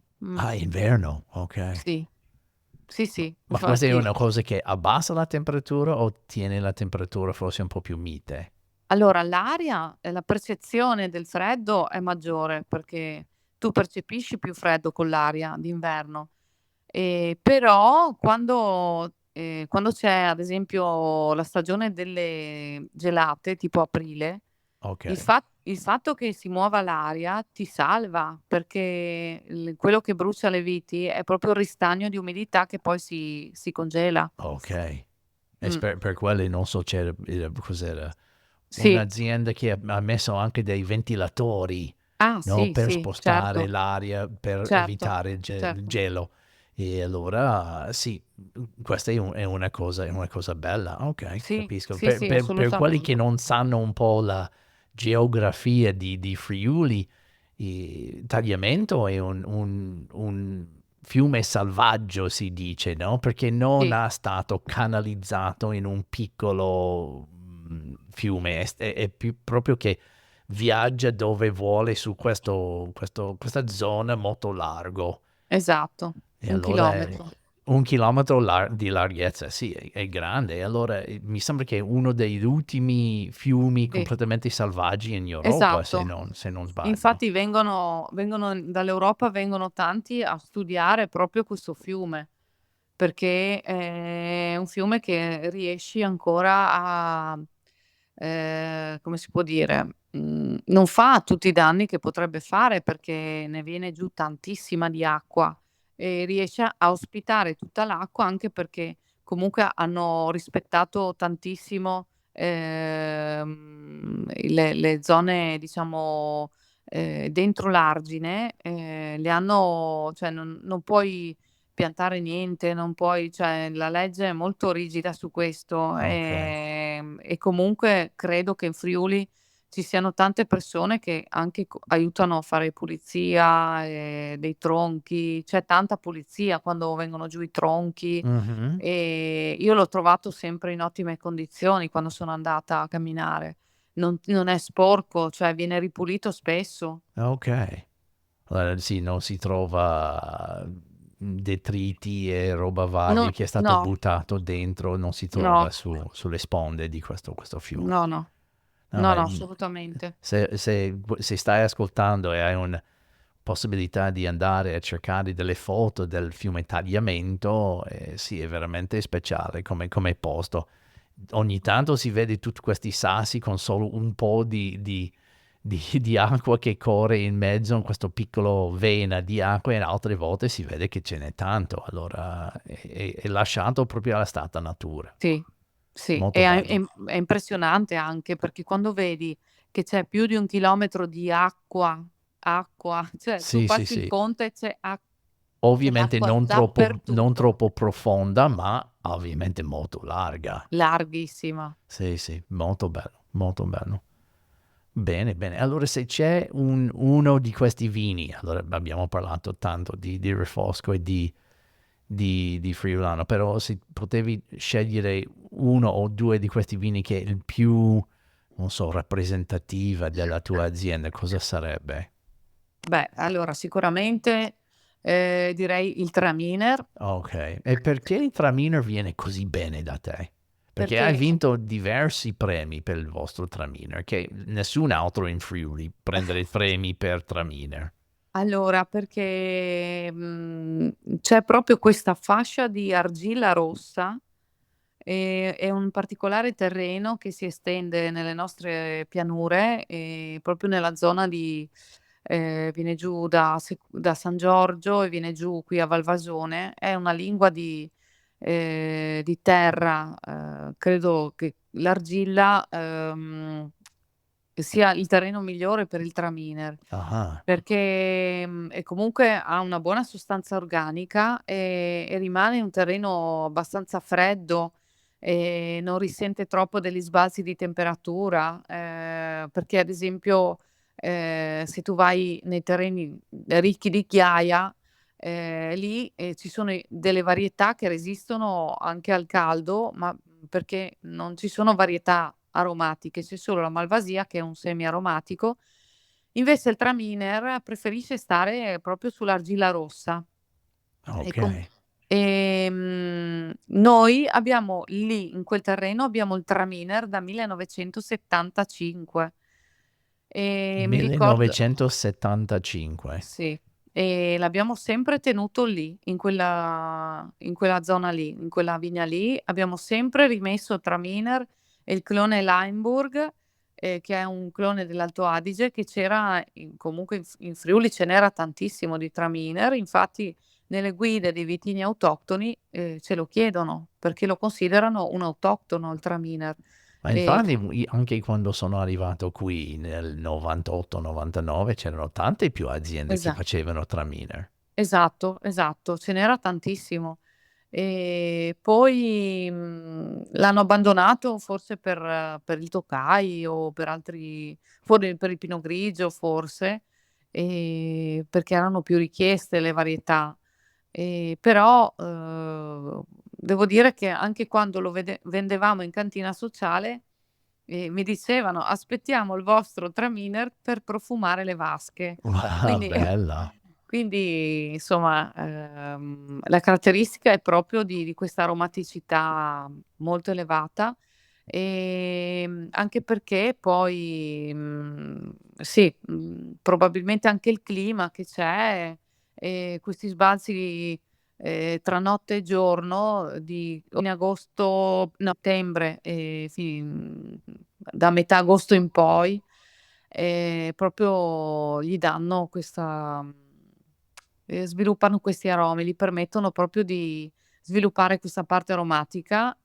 inverno, ok. Sì, sì, Ma, sì, ma questa è infatti. una cosa che abbassa la temperatura o tiene la temperatura forse un po' più mite? Allora l'aria la percezione del freddo è maggiore, perché tu percepisci più freddo con l'aria d'inverno. Però quando c'è ad esempio la stagione delle gelate, tipo aprile, Ok, il fatto che si muova l'aria ti salva, perché quello che brucia le viti è proprio il ristagno di umidità che poi si congela. ok. E Mh. per quelli non so, c'era, cos'era? Sì. Un'azienda che ha messo anche dei ventilatori, Ah no? sì, Per sì, spostare certo, l'aria, per certo, evitare il certo. gelo. E allora sì, questa è è una cosa bella. Ok, Sì, capisco. sì, sì, Per quelli che assolutamente. non sanno un po' la geografia di Friuli, Tagliamento è un fiume selvaggio, si dice, no? Perché non Sì, è stato canalizzato in un piccolo fiume, è più proprio che viaggia dove vuole su questa zona molto largo. esatto, E 1 allora chilometro. 1 chilometro di larghezza, sì, è grande. E allora mi sembra che è uno degli ultimi fiumi Sì, completamente selvaggi in Europa, esatto. se non sbaglio. Infatti vengono vengono tanti a studiare proprio questo fiume, perché è un fiume che riesci ancora a come si può dire, non fa tutti i danni che potrebbe fare, perché ne viene giù tantissima di acqua e riesce a ospitare tutta l'acqua, anche perché comunque hanno rispettato tantissimo, le zone diciamo, dentro l'argine, le hanno cioè non puoi piantare niente, non puoi cioè la legge è molto rigida su questo, Ok. e comunque credo che in Friuli ci siano tante persone che anche aiutano a fare pulizia, dei tronchi, c'è tanta pulizia quando vengono giù i tronchi, Mhm. io l'ho trovato sempre in ottime condizioni quando sono andata a camminare. Non è sporco, cioè viene ripulito spesso. Ok. Allora, sì, non si trova detriti e roba varia No, che è stato no, buttato dentro, non si trova no, sulle sponde di questo fiume. no, no, No, no, no, assolutamente. se stai ascoltando e hai una possibilità di andare a cercare delle foto del fiume Tagliamento, sì, è veramente speciale come posto. Ogni tanto si vede tutti questi sassi con solo un po' di acqua che corre in mezzo a questo piccolo vena di acqua, e altre volte si vede che ce n'è tanto. Allora è lasciato proprio alla stata natura. Sì, sì, Molto bello. è impressionante anche perché quando vedi che c'è più di 1 chilometro di acqua, cioè tu Sì, sì, passi il sì. ponte e c'è Ovviamente acqua non dappertutto, troppo profonda, ma ovviamente molto larga. larghissima. Sì, sì, molto bello, molto bello. Bene, bene. Allora, se c'è uno di questi vini, allora abbiamo parlato tanto di Refosco e di Friulano, però se potevi scegliere uno o due di questi vini che è il più, non so, rappresentativa della tua azienda, cosa sarebbe? Beh, allora sicuramente, direi il Traminer, Ok. E perché il Traminer viene così bene da te? Perché hai perché vinto diversi premi per il vostro Traminer, che nessun altro in Friuli prende i premi per Traminer. perché, c'è proprio questa fascia di argilla rossa. È un particolare terreno che si estende nelle nostre pianure, proprio nella zona di viene giù da San Giorgio e viene giù qui a Valvasone. È una lingua di terra, credo che l'argilla, sia il terreno migliore per il traminer, Ah, perché, e comunque ha una buona sostanza organica, e rimane un terreno abbastanza freddo e non risente troppo degli sbalzi di temperatura, perché ad esempio, se tu vai nei terreni ricchi di ghiaia, lì, ci sono delle varietà che resistono anche al caldo, ma perché non ci sono varietà aromatiche, c'è solo la Malvasia che è un semi-aromatico. Invece il Traminer preferisce stare proprio sull'argilla rossa. E com Okay. Noi abbiamo lì, in quel terreno, abbiamo il Traminer da 1975. Mi ricordo 1975. sì, l'abbiamo sempre tenuto lì, in quella zona lì, in quella vigna lì. Abbiamo sempre rimesso Traminer e il clone Limburg, che è un clone dell'Alto Adige, che c'era comunque in Friuli ce n'era tantissimo di Traminer, infatti nelle guide dei vitigni autoctoni, ce lo chiedono, perché lo considerano un autoctono il Traminer. Ma infatti anche quando sono arrivato qui nel 98, 99 c'erano tante più aziende che Esa facevano Traminer. esatto, esatto, ce n'era tantissimo. Poi, l'hanno abbandonato forse per il Tokai o per altri per il Pinot Grigio forse, perché erano più richieste le varietà. Però, devo dire che anche quando lo vendevamo in cantina sociale, mi dicevano: "Aspettiamo il vostro Traminer per profumare le vasche". Ah, Quindi bella. quindi insomma, la caratteristica è proprio di questa aromaticità molto elevata, anche perché poi, sì, probabilmente anche il clima che c'è, questi sbalzi, tra notte e giorno di in agosto, settembre e da metà agosto in poi, proprio gli danno questa sviluppano questi aromi, gli permettono proprio di sviluppare questa parte aromatica,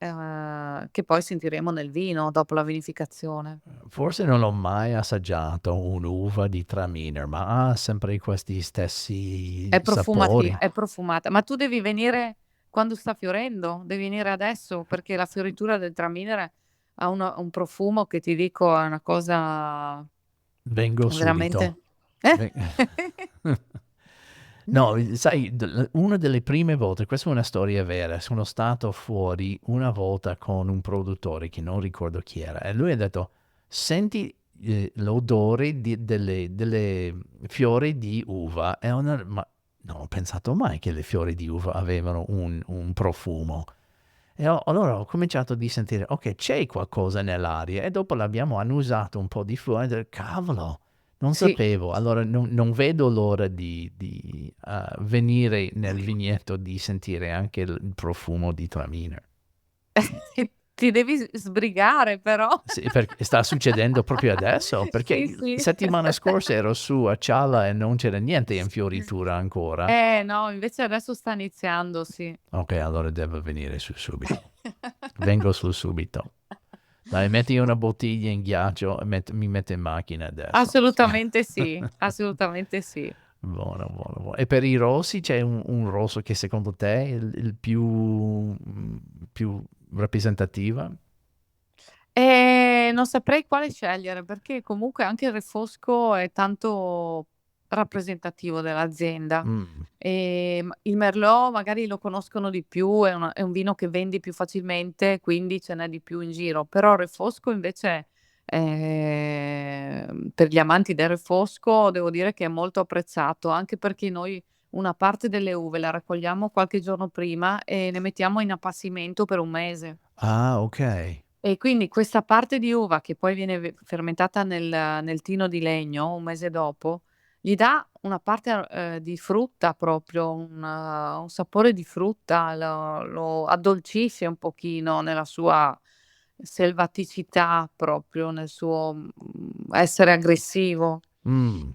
che poi sentiremo nel vino dopo la vinificazione. Forse non ho mai assaggiato un'uva di Traminer, ma ha sempre questi stessi sapori. È profumata, ma tu devi venire quando sta fiorendo, devi venire adesso perché la fioritura del Traminer ha un profumo che ti dico è una cosa Vengo subito. veramente eh? Ve No, sai, una delle prime volte, questa è una storia vera, sono stato fuori una volta con un produttore che non ricordo chi era e lui ha detto: "Senti, l'odore delle fiori di uva." Ma non ho pensato mai che le fiori di uva avevano un profumo. E allora ho cominciato di sentire: "Okay, c'è qualcosa nell'aria." E dopo l'abbiamo annusato un po' di più e ho detto: "Cavolo, non Sì. sapevo." Allora non vedo l'ora di venire nel vigneto, di sentire anche il profumo di Traminer. Ti devi sbrigare però. Sì, perché sta succedendo proprio adesso, Sì, perché sì. settimana scorsa ero su a Cialla e non c'era niente in fioritura ancora. No, invece adesso sta iniziando, sì. Okay, allora devo venire su subito. Vengo su subito. Dai, metti una bottiglia in ghiaccio e mi metto in macchina adesso. Assolutamente sì, assolutamente sì. Buono, buono, buono. E per i rossi c'è un rosso che secondo te è il più rappresentativa? Non saprei quale scegliere, perché comunque anche il Refosco è tanto rappresentativo dell'azienda. Mh. Il Merlot magari lo conoscono di più, è un vino che vendi più facilmente, quindi ce n'è di più in giro. Però il Refosco invece, per gli amanti del Refosco devo dire che è molto apprezzato, anche perché noi una parte delle uve la raccogliamo qualche giorno prima e le mettiamo in appassimento per 1 mese. Ah, okay. E quindi questa parte di uva che poi viene fermentata nel tino di legno 1 mese dopo, gli dà una parte di frutta proprio, un sapore di frutta, lo addolcisce un pochino nella sua selvaticità proprio, nel suo, essere aggressivo. Mh.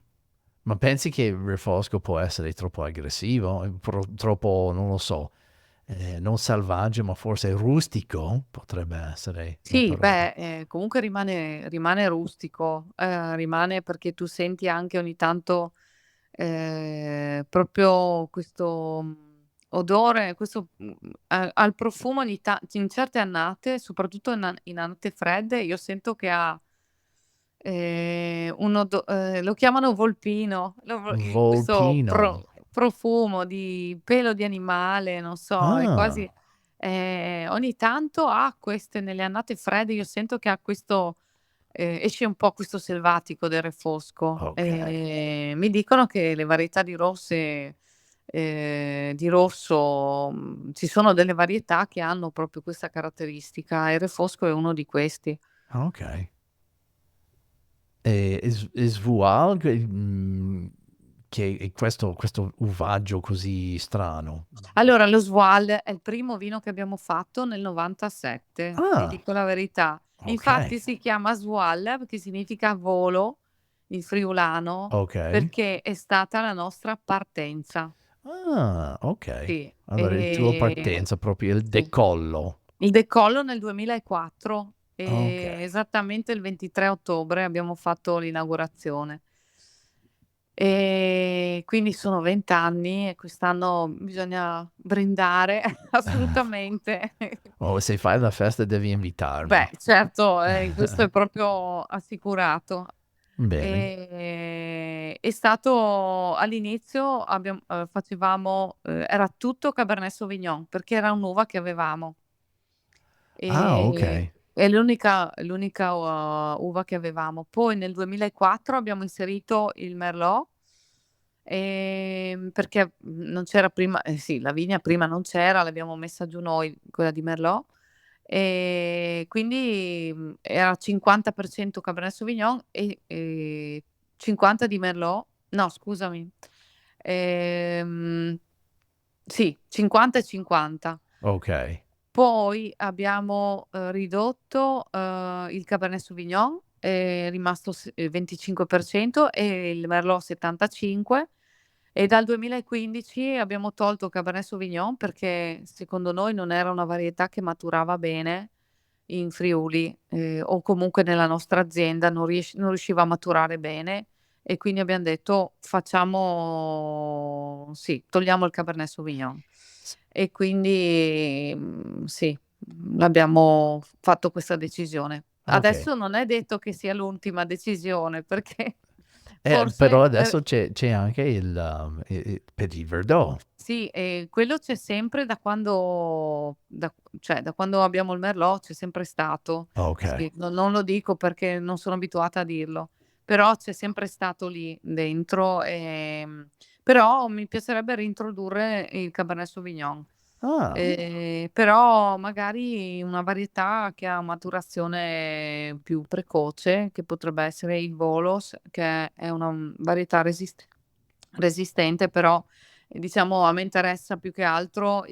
Ma pensi che il Refosco può essere troppo aggressivo? Troppo, non lo so, non selvaggio, ma forse rustico? Potrebbe essere la Sì, parola. beh, comunque rimane rustico, rimane perché tu senti anche ogni tanto, proprio questo, odore, questo ha il profumo in certe annate, soprattutto in annate fredde, io sento che ha, lo chiamano volpino, questo Volpino. profumo di pelo di animale, non so, è Ah, quasi ogni tanto ha queste nelle annate fredde io sento che ha questo esce un po' questo selvatico del refosco. okay. Mi dicono che le varietà di rosso, ci sono delle varietà che hanno proprio questa caratteristica e il refosco è uno di questi. Okay. E Svual che è questo uvaggio così strano. Allora, lo Sval è il primo vino che abbiamo fatto nel '97, ti Ah, dico la verità. Infatti okay, si chiama Sval, che significa volo in friulano, okay. perché è stata la nostra partenza. Ah, okay. Sì, Allora il tuo partenza, proprio il sì. decollo. Il decollo nel 2004 Okay. esattamente il 23 ottobre abbiamo fatto l'inaugurazione. Quindi sono 20 anni e quest'anno bisogna brindare assolutamente. Oh, se fai la festa devi invitarmi. Beh, certo, questo è proprio assicurato. Bene. È stato all'inizio facevamo era tutto Cabernet Sauvignon, perché era un'uva che avevamo. Ah, Ehm, okay. è l'unica uva che avevamo. Poi nel 2004 abbiamo inserito il Merlot, perché, non c'era prima sì, la vigna prima non c'era, l'abbiamo messa giù noi, quella di Merlot, quindi, era 50% Cabernet Sauvignon e, 50 di Merlot no scusami, ehm, sì, 50 e 50. Okay. Poi abbiamo, ridotto, il Cabernet Sauvignon, è rimasto 25% e il Merlot 75 e dal 2015 abbiamo tolto il Cabernet Sauvignon perché secondo noi non era una varietà che maturava bene in Friuli, o comunque nella nostra azienda non riusciva a maturare bene e quindi abbiam detto: "Facciamo sì, togliamo il Cabernet Sauvignon". S E quindi, sì, abbiamo fatto questa decisione. okay. Adesso non è detto che sia l'ultima decisione perché Però forse, adesso c'è anche il Petit Verdot. sì, quello c'è sempre da quando abbiamo il Merlot c'è sempre stato. Okay. Sì, non lo dico perché non sono abituata a dirlo, però c'è sempre stato lì dentro, però mi piacerebbe reintrodurre il Cabernet Sauvignon. Ah, Però magari una varietà che ha maturazione più precoce, che potrebbe essere il Volos, che è una, varietà resistente, però, diciamo a me interessa più che altro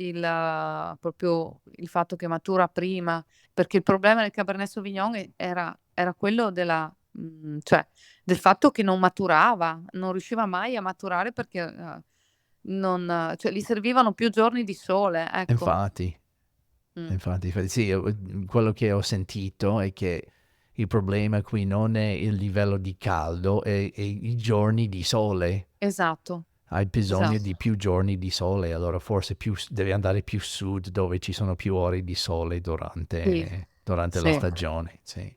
proprio il fatto che matura prima, perché il problema del Cabernet Sauvignon era quello cioè del fatto che non maturava, non riusciva mai a maturare perché, non cioè gli servivano più giorni di sole, ecco. infatti. Mh. Infatti sì, quello che ho sentito è che il problema qui non è il livello di caldo, è i giorni di sole. Esatto, Hai bisogno esatto. di più giorni di sole, allora forse devi andare più sud dove ci sono più ore di sole Sì, durante la sì. stagione. Sì,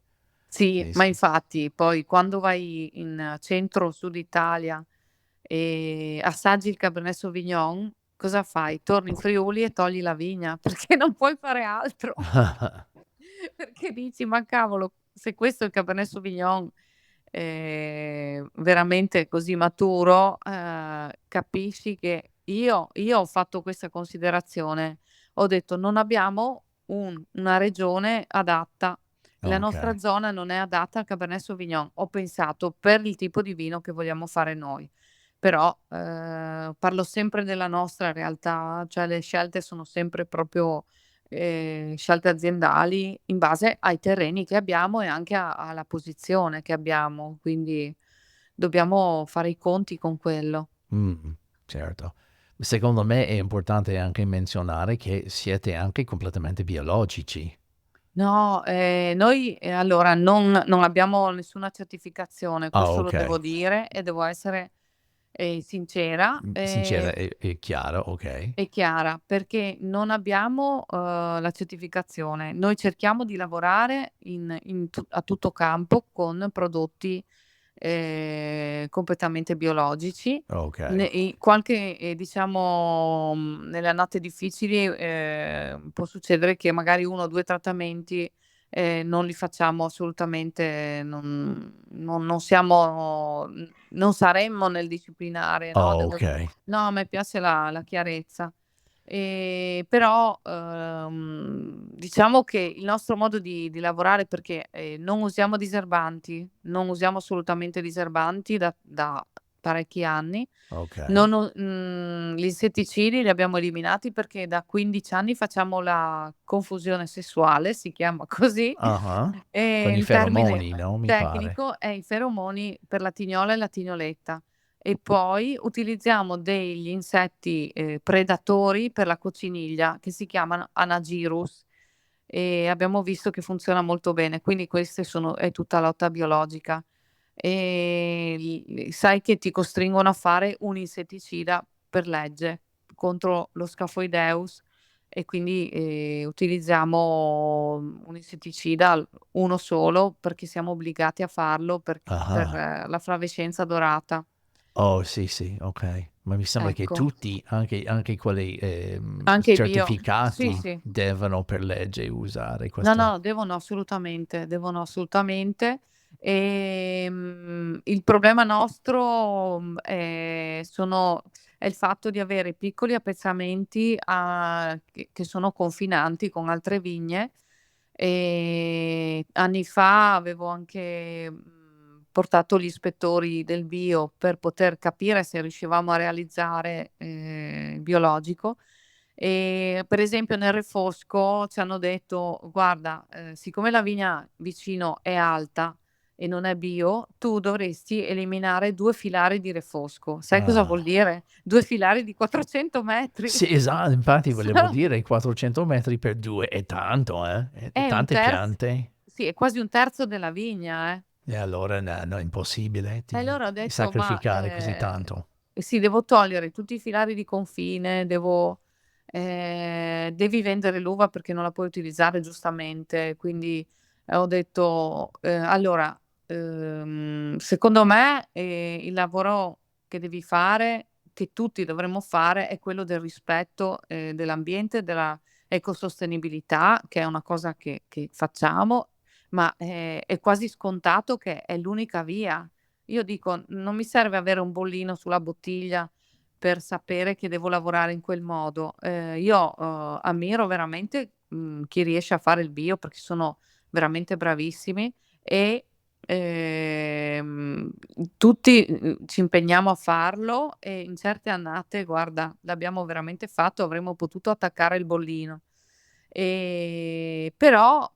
Sì, sì, ma sì. infatti poi quando vai in centro o sud Italia e assaggi il Cabernet Sauvignon, cosa fai? Torni in Friuli e togli la vigna, perché non puoi fare altro. Perché dici: "Ma cavolo, se questo è il Cabernet Sauvignon, veramente così maturo, capisci che io ho fatto questa considerazione, ho detto: "Non abbiamo una regione adatta. La nostra Okay. zona non è adatta al Cabernet Sauvignon". Ho pensato: "Per il tipo di vino che vogliamo fare noi". Però, parlo sempre della nostra realtà, cioè le scelte sono sempre proprio, scelte aziendali in base ai terreni che abbiamo e anche alla posizione che abbiamo, quindi dobbiamo fare i conti con quello. Certo. Secondo me è importante anche menzionare che siete anche completamente biologici. No, noi, allora non abbiamo nessuna certificazione, Ah, questo lo devo okay. dire e devo essere, sincera, Sincera e chiara, okay. e chiara, perché non abbiamo, la certificazione. Noi cerchiamo di lavorare a tutto campo con prodotti, completamente biologici. Ok. Qualche, diciamo, nelle annate difficili, può succedere che magari 1 o 2 trattamenti, non li facciamo assolutamente, non siamo non saremmo nel disciplinare, no, Oh, dello ok. no, a me piace la chiarezza. Però, diciamo che il nostro modo di lavorare perché, non usiamo diserbanti, non usiamo assolutamente diserbanti da parecchi anni. Ok. Gli insetticidi li abbiamo eliminati perché da 15 anni facciamo la confusione sessuale, si chiama così, Ah, con e i il termine feromoni, no? Mi pare. tecnico è i feromoni per la tignola e la tignoletta. E poi utilizziamo degli insetti, predatori per la cocciniglia che si chiamano Anagyrus e abbiamo visto che funziona molto bene, quindi queste sono è tutta lotta biologica. Sai che ti costringono a fare un insetticida per legge contro lo Scafoideus e quindi, utilizziamo un insetticida, uno solo, perché siamo obbligati a farlo per Ah. la flavescenza dorata. Oh, sì, sì, ok. Ma mi sembra che Ecco, tutti, anche quelli anche i bio. Sì, certificati, sì. devono per legge usare No, questa. no, devono assolutamente. Il problema nostro, è il fatto di avere piccoli appezzamenti che sono confinanti con altre vigne. Anni fa avevo anche, portato gli ispettori del bio per poter capire se riuscivamo a realizzare, il biologico. Per esempio nel refosco ci hanno detto: "Guarda, siccome la vigna vicino è alta e non è bio, tu dovresti eliminare 2 filari di refosco." Sai cosa vuol Ah. dire? 2 filari di 400 metri. Sì, infatti volevo dire 400 metri per 2 è tanto, è È un tante terz piante. Sì, è quasi un terzo della vigna, eh. E allora no, è impossibile E allora ho di detto: "Ma, sacrificare così tanto. sì, devo togliere tutti i filari di confine, devi vendere l'uva perché non la puoi utilizzare giustamente." Quindi, ho detto: allora, secondo me, il lavoro che devi fare, che tutti dovremmo fare, è quello del rispetto, dell'ambiente, della ecosostenibilità, che è una cosa che facciamo, ma, è quasi scontato che è l'unica via. Io dico: "Non mi serve avere un bollino sulla bottiglia per sapere che devo lavorare in quel modo." Io, ammiro veramente, chi riesce a fare il bio perché sono veramente bravissimi e, ehm, tutti, ci impegniamo a farlo e in certe annate, guarda, l'abbiamo veramente fatto, avremmo potuto attaccare il bollino. Però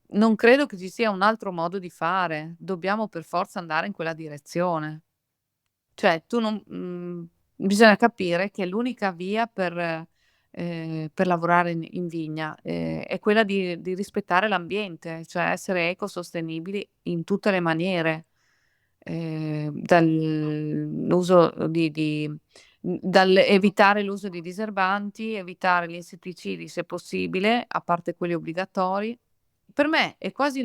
non credo che ci sia un altro modo di fare, dobbiamo per forza andare in quella direzione. Cioè tu non bisogna capire che l'unica via per lavorare in vigna, è quella di rispettare l'ambiente, cioè essere ecosostenibili in tutte le maniere, dall'uso dal evitare l'uso di diserbanti, evitare gli insetticidi se possibile, a parte quelli obbligatori. Per me è quasi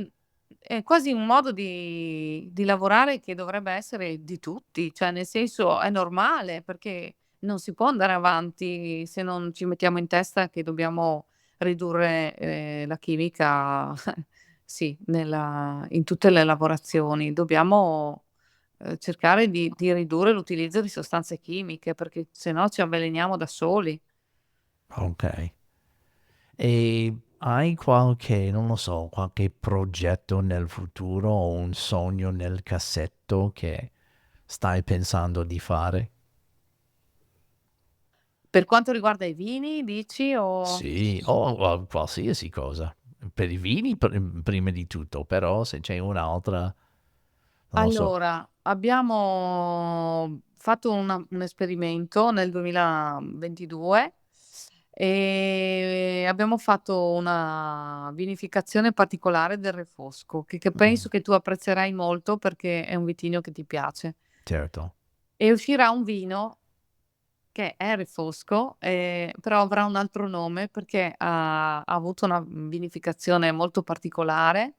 un modo di lavorare che dovrebbe essere di tutti, cioè nel senso è normale, perché non si può andare avanti se non ci mettiamo in testa che dobbiamo ridurre, la chimica sì, in tutte le lavorazioni. Dobbiamo, cercare di ridurre l'utilizzo di sostanze chimiche, perché se no ci avveleniamo da soli. Okay. E hai qualche, non lo so, qualche progetto nel futuro o un sogno nel cassetto che stai pensando di fare? Per quanto riguarda i vini dici o Sì, o qualsiasi cosa. Per i vini prima di tutto, però se c'è un'altra, non lo so. allora, abbiamo fatto un esperimento nel 2022 e abbiamo fatto una vinificazione particolare del Refosco, che penso Mh, che tu apprezzerai molto perché è un vitigno che ti piace. certo. E uscirà un vino che è Refosco, però avrà un altro nome perché ha avuto una vinificazione molto particolare.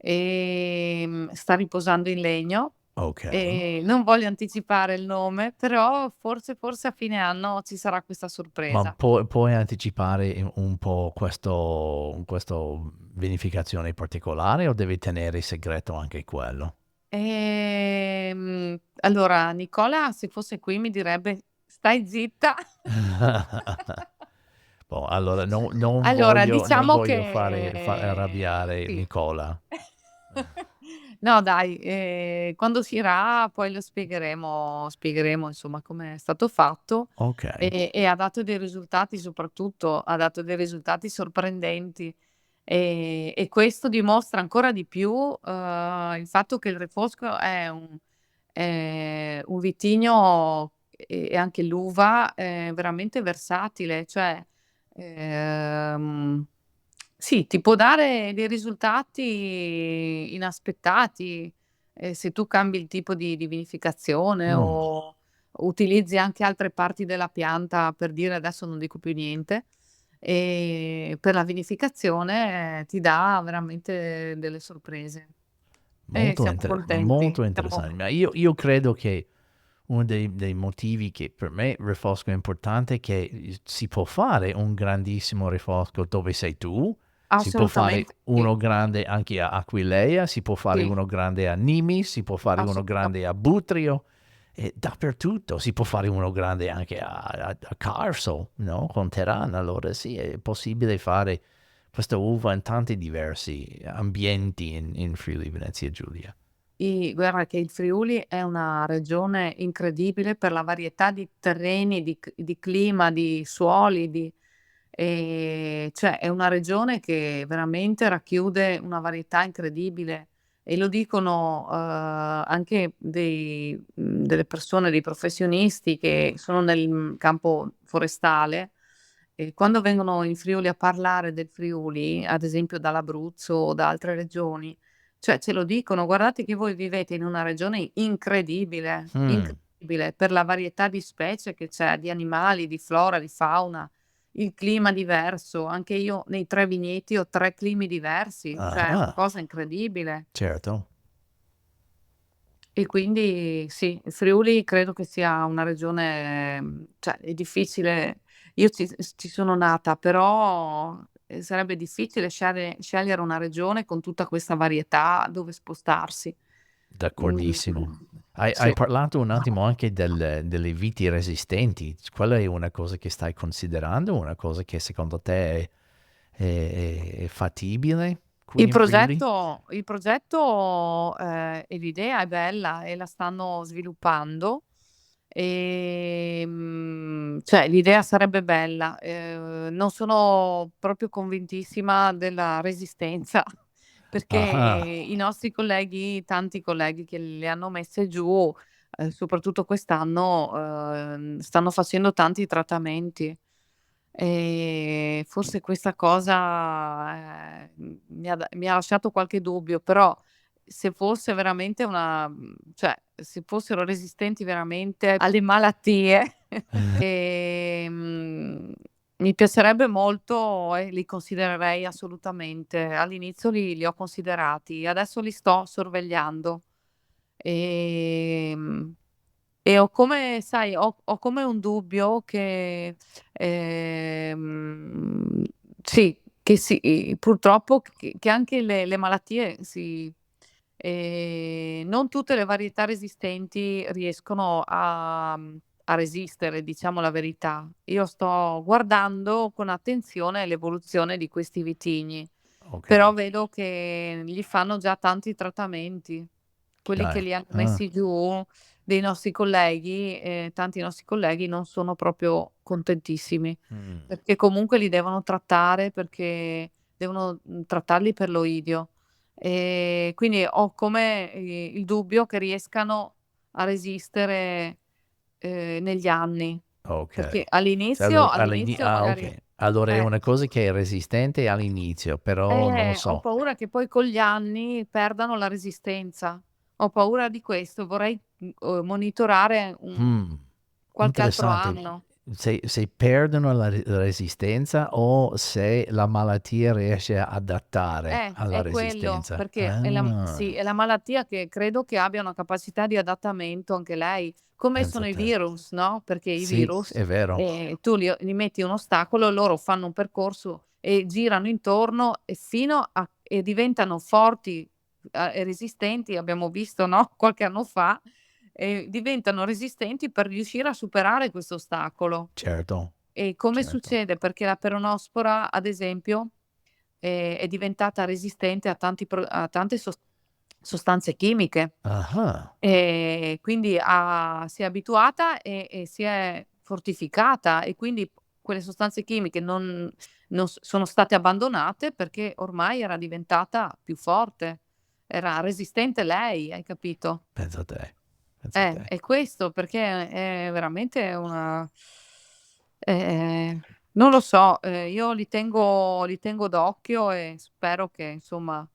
sta riposando in legno Ok. e non voglio anticipare il nome, però forse a fine anno ci sarà questa Ma sorpresa. puoi anticipare un po' questo vinificazione particolare o devi tenere segreto anche quello? Allora Nicola se fosse qui mi direbbe: "Stai zitta." Boh, allora non Allora voglio non diciamo voglio fare che arrabbiare sì. Nicola. No dai, quando uscirà poi lo spiegheremo insomma com'è stato fatto, Okay. e ha dato dei risultati soprattutto, ha dato dei risultati sorprendenti. E questo dimostra ancora di più, il fatto che il Refosco è un vitigno e anche l'uva è veramente versatile, cioè, ehm, sì, ti può dare dei risultati inaspettati, se tu cambi il tipo di vinificazione Mh. o utilizzi anche altre parti della pianta, per dire adesso non dico più niente, per la vinificazione ti dà veramente delle sorprese. E siamo contenti. Molto Siamo interessante. Ma io credo che uno dei motivi che per me il rinfresco è importante è che si può fare un grandissimo rinfresco dove sei tu, si può fare assolutamente sì, uno grande anche a Aquileia, si può fare sì, uno grande a Nimi, si può fare uno grande assolutamente. a Butrio, e dappertutto. Si può fare uno grande anche a Carso, no? Con Teran. Allora sì, è possibile fare questa uva in tanti diversi ambienti in Friuli Venezia Giulia. Guarda che il Friuli è una regione incredibile per la varietà di terreni, di clima, di suoli, cioè è una regione che veramente racchiude una varietà incredibile e lo dicono, anche delle persone, dei professionisti che sono nel, campo forestale, e quando vengono in Friuli a parlare del Friuli, ad esempio dall'Abruzzo o da altre regioni, cioè ce lo dicono: "Guardate che voi vivete in una regione incredibile, Mm, incredibile per la varietà di specie che c'è, di animali, di flora, di fauna, il clima diverso. Anche io nei 3 vigneti ho 3 climi diversi, cioè è una ah, cosa incredibile." certo. E quindi sì, il Friuli credo che sia una regione, cioè è difficile, io ci sono nata, però, sarebbe difficile scegliere una regione con tutta questa varietà dove spostarsi. D'accordissimo. Mhmm, Hai sì. parlato un attimo anche delle viti resistenti. Quella è una cosa che stai considerando, una cosa che secondo te è fattibile qui Il in Friuli? progetto il progetto, e l'idea è bella e la stanno sviluppando. Cioè l'idea sarebbe bella, non sono proprio convintissima della resistenza, perché Ah, i nostri colleghi, tanti colleghi che le hanno messe giù, soprattutto quest'anno, stanno facendo tanti trattamenti. Forse questa cosa, mi ha lasciato qualche dubbio, però se fosse veramente cioè se fossero resistenti veramente alle malattie, ehm, mi piacerebbe molto e li considererei assolutamente. All'inizio li ho considerati, adesso li sto sorvegliando. Ehm e ho come sai, ho come un dubbio che, ehm, sì, che purtroppo che anche le malattie non tutte le varietà resistenti riescono a resistere, diciamo la verità. Io sto guardando con attenzione l'evoluzione di questi vitigni, però ok. vedo che gli fanno già tanti trattamenti. Quelli che Dai. li hanno Ah, messi giù dei nostri colleghi, tanti nostri colleghi non sono proprio contentissimi, mm, perché comunque li devono trattare, perché devono, trattarli per l'oidio. Quindi ho come, il dubbio che riescano a resistere, negli anni, ok. perché all'inizio magari Ok. Allora è eh. una cosa che è resistente all'inizio, però non lo Ho so. paura che poi con gli anni perdano la resistenza. Ho paura di questo, vorrei, monitorare Mm, qualche altro interessante. anno. se perdono la resistenza o se la malattia riesce a adattare alla È quello, resistenza. perché sì, è la malattia che credo che abbia una capacità di adattamento anche lei, come Pensa sono i te. virus, no, perché i Sì, virus, è vero. tu gli metti un ostacolo, loro fanno un percorso e girano intorno e fino a e diventano forti, e resistenti, abbiamo visto, no, qualche anno fa, diventano resistenti per riuscire a superare questo ostacolo. Certo, E come certo. succede? Perché la peronospora, ad esempio, è diventata resistente a tante sostanze chimiche. Ah-ah, Quindi si è abituata e si è fortificata e quindi quelle sostanze chimiche non sono state abbandonate perché ormai era diventata più forte, era resistente lei, hai capito? pensa te, pensa te. È questo, perché è veramente una non lo so, io li tengo d'occhio e spero che insomma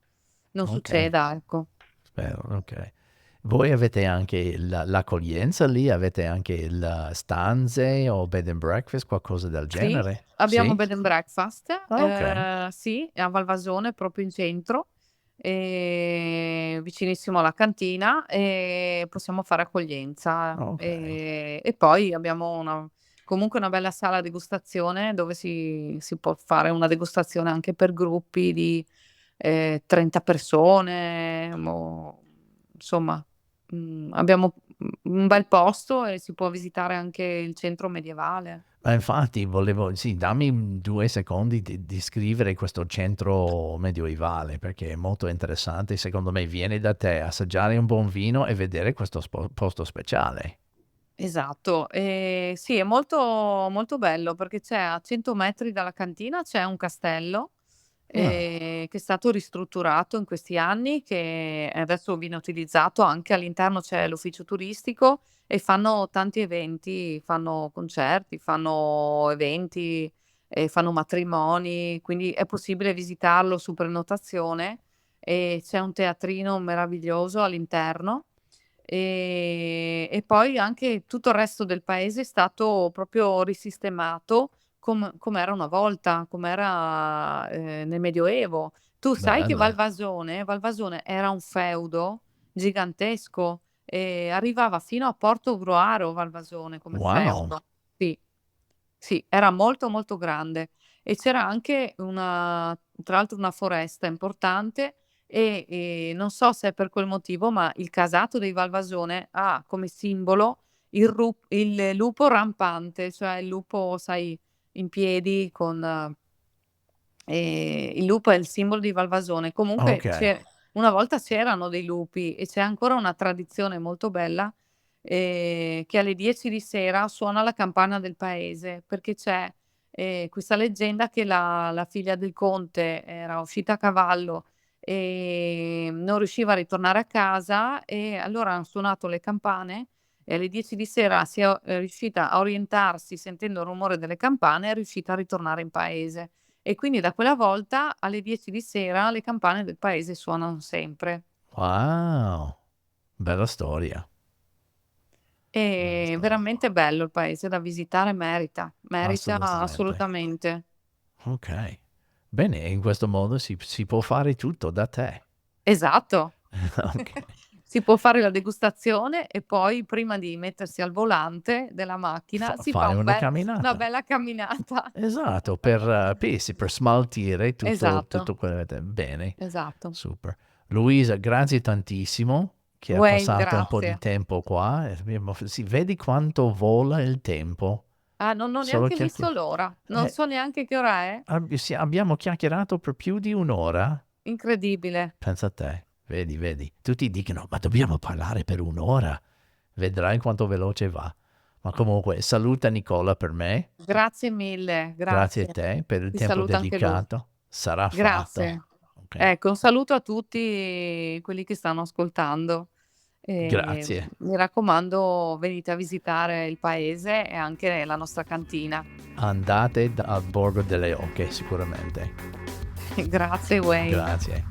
non Okay, succeda, ecco. spero, okay. Voi avete anche l'accoglienza lì? Avete anche il stanze o bed and breakfast, qualcosa del Sì, genere? abbiamo Sì? bed and breakfast, Ah, okay, sì, a Valvasone, proprio in centro, vicinissimo alla cantina, e possiamo fare accoglienza. okay. E poi abbiamo comunque una bella sala degustazione dove si può fare una degustazione anche per gruppi di, 30 persone, insomma, abbiamo, un bel posto e si può visitare anche il centro medievale. Ma infatti volevo sì, dammi 2 secondi di scrivere questo centro medioevale, perché è molto interessante, secondo me viene da te assaggiare un buon vino e vedere questo posto speciale. Esatto, sì, è molto molto bello perché c'è a 100 metri dalla cantina c'è un castello, Ah, che è stato ristrutturato in questi anni, che adesso viene utilizzato anche all'interno c'è l'ufficio turistico e fanno tanti eventi, fanno concerti, fanno eventi, fanno matrimoni, quindi è possibile visitarlo su prenotazione e c'è un teatrino meraviglioso all'interno. E poi anche tutto il resto del paese è stato proprio risistemato com'era una volta, com'era, nel Medioevo. Tu sai che bello. Valvasone era un feudo gigantesco, arrivava fino a Portogruaro Valvasone come Wow, feudo. Sì, sì, era molto, molto grande e c'era anche tra l'altro una foresta importante non so se è per quel motivo, ma il casato dei Valvasone ha come simbolo il lupo rampante, cioè il lupo, sai, in piedi con il lupo è il simbolo di Valvasone. Comunque okay. una volta c'erano dei lupi e c'è ancora una tradizione molto bella, che alle 10 di sera suona la campana del paese, perché c'è, questa leggenda che la figlia del conte era uscita a cavallo e non riusciva a ritornare a casa e allora han suonato le campane e alle 10 di sera è riuscita a orientarsi sentendo il rumore delle campane, è riuscita a ritornare in paese. E quindi da quella volta alle 10 di sera le campane del paese suonano sempre. Wow, bella storia, bella È storia. veramente bello il paese da visitare, merita Assolutamente. assolutamente. Okay. Bene, in questo modo si può fare tutto da te. Esatto. Okay. Si può fare la degustazione e poi prima di mettersi al volante della macchina si fa Fare una una camminata. bella camminata. Esatto, per smaltire tutto Esatto, quello che bene, esatto. super. Luisa, grazie tantissimo che ha Wayne, passato un po' di grazie. tempo qua e sì, vedi quanto vola il tempo. Ah, non ho Solo neanche chiacchie visto l'ora. Non eh, so neanche che ora è. abbiamo chiacchierato per più di 1 ora? Incredibile. Pensa a te, vedi, vedi. Tutti dicono: "Ma dobbiamo parlare per 1 ora." Vedrai quanto veloce va. Ma comunque saluta Nicola per me. Grazie mille, Grazie a grazie. te per il Ti tempo saluta anche lui. dedicato. Sarà fatto. Grazie. Okay. Ecco, un saluto a tutti quelli che stanno ascoltando. Grazie. Mi raccomando, venite a visitare il paese e anche la nostra cantina. Andate al Borgo delle Oche sicuramente. Grazie Wayne. Grazie.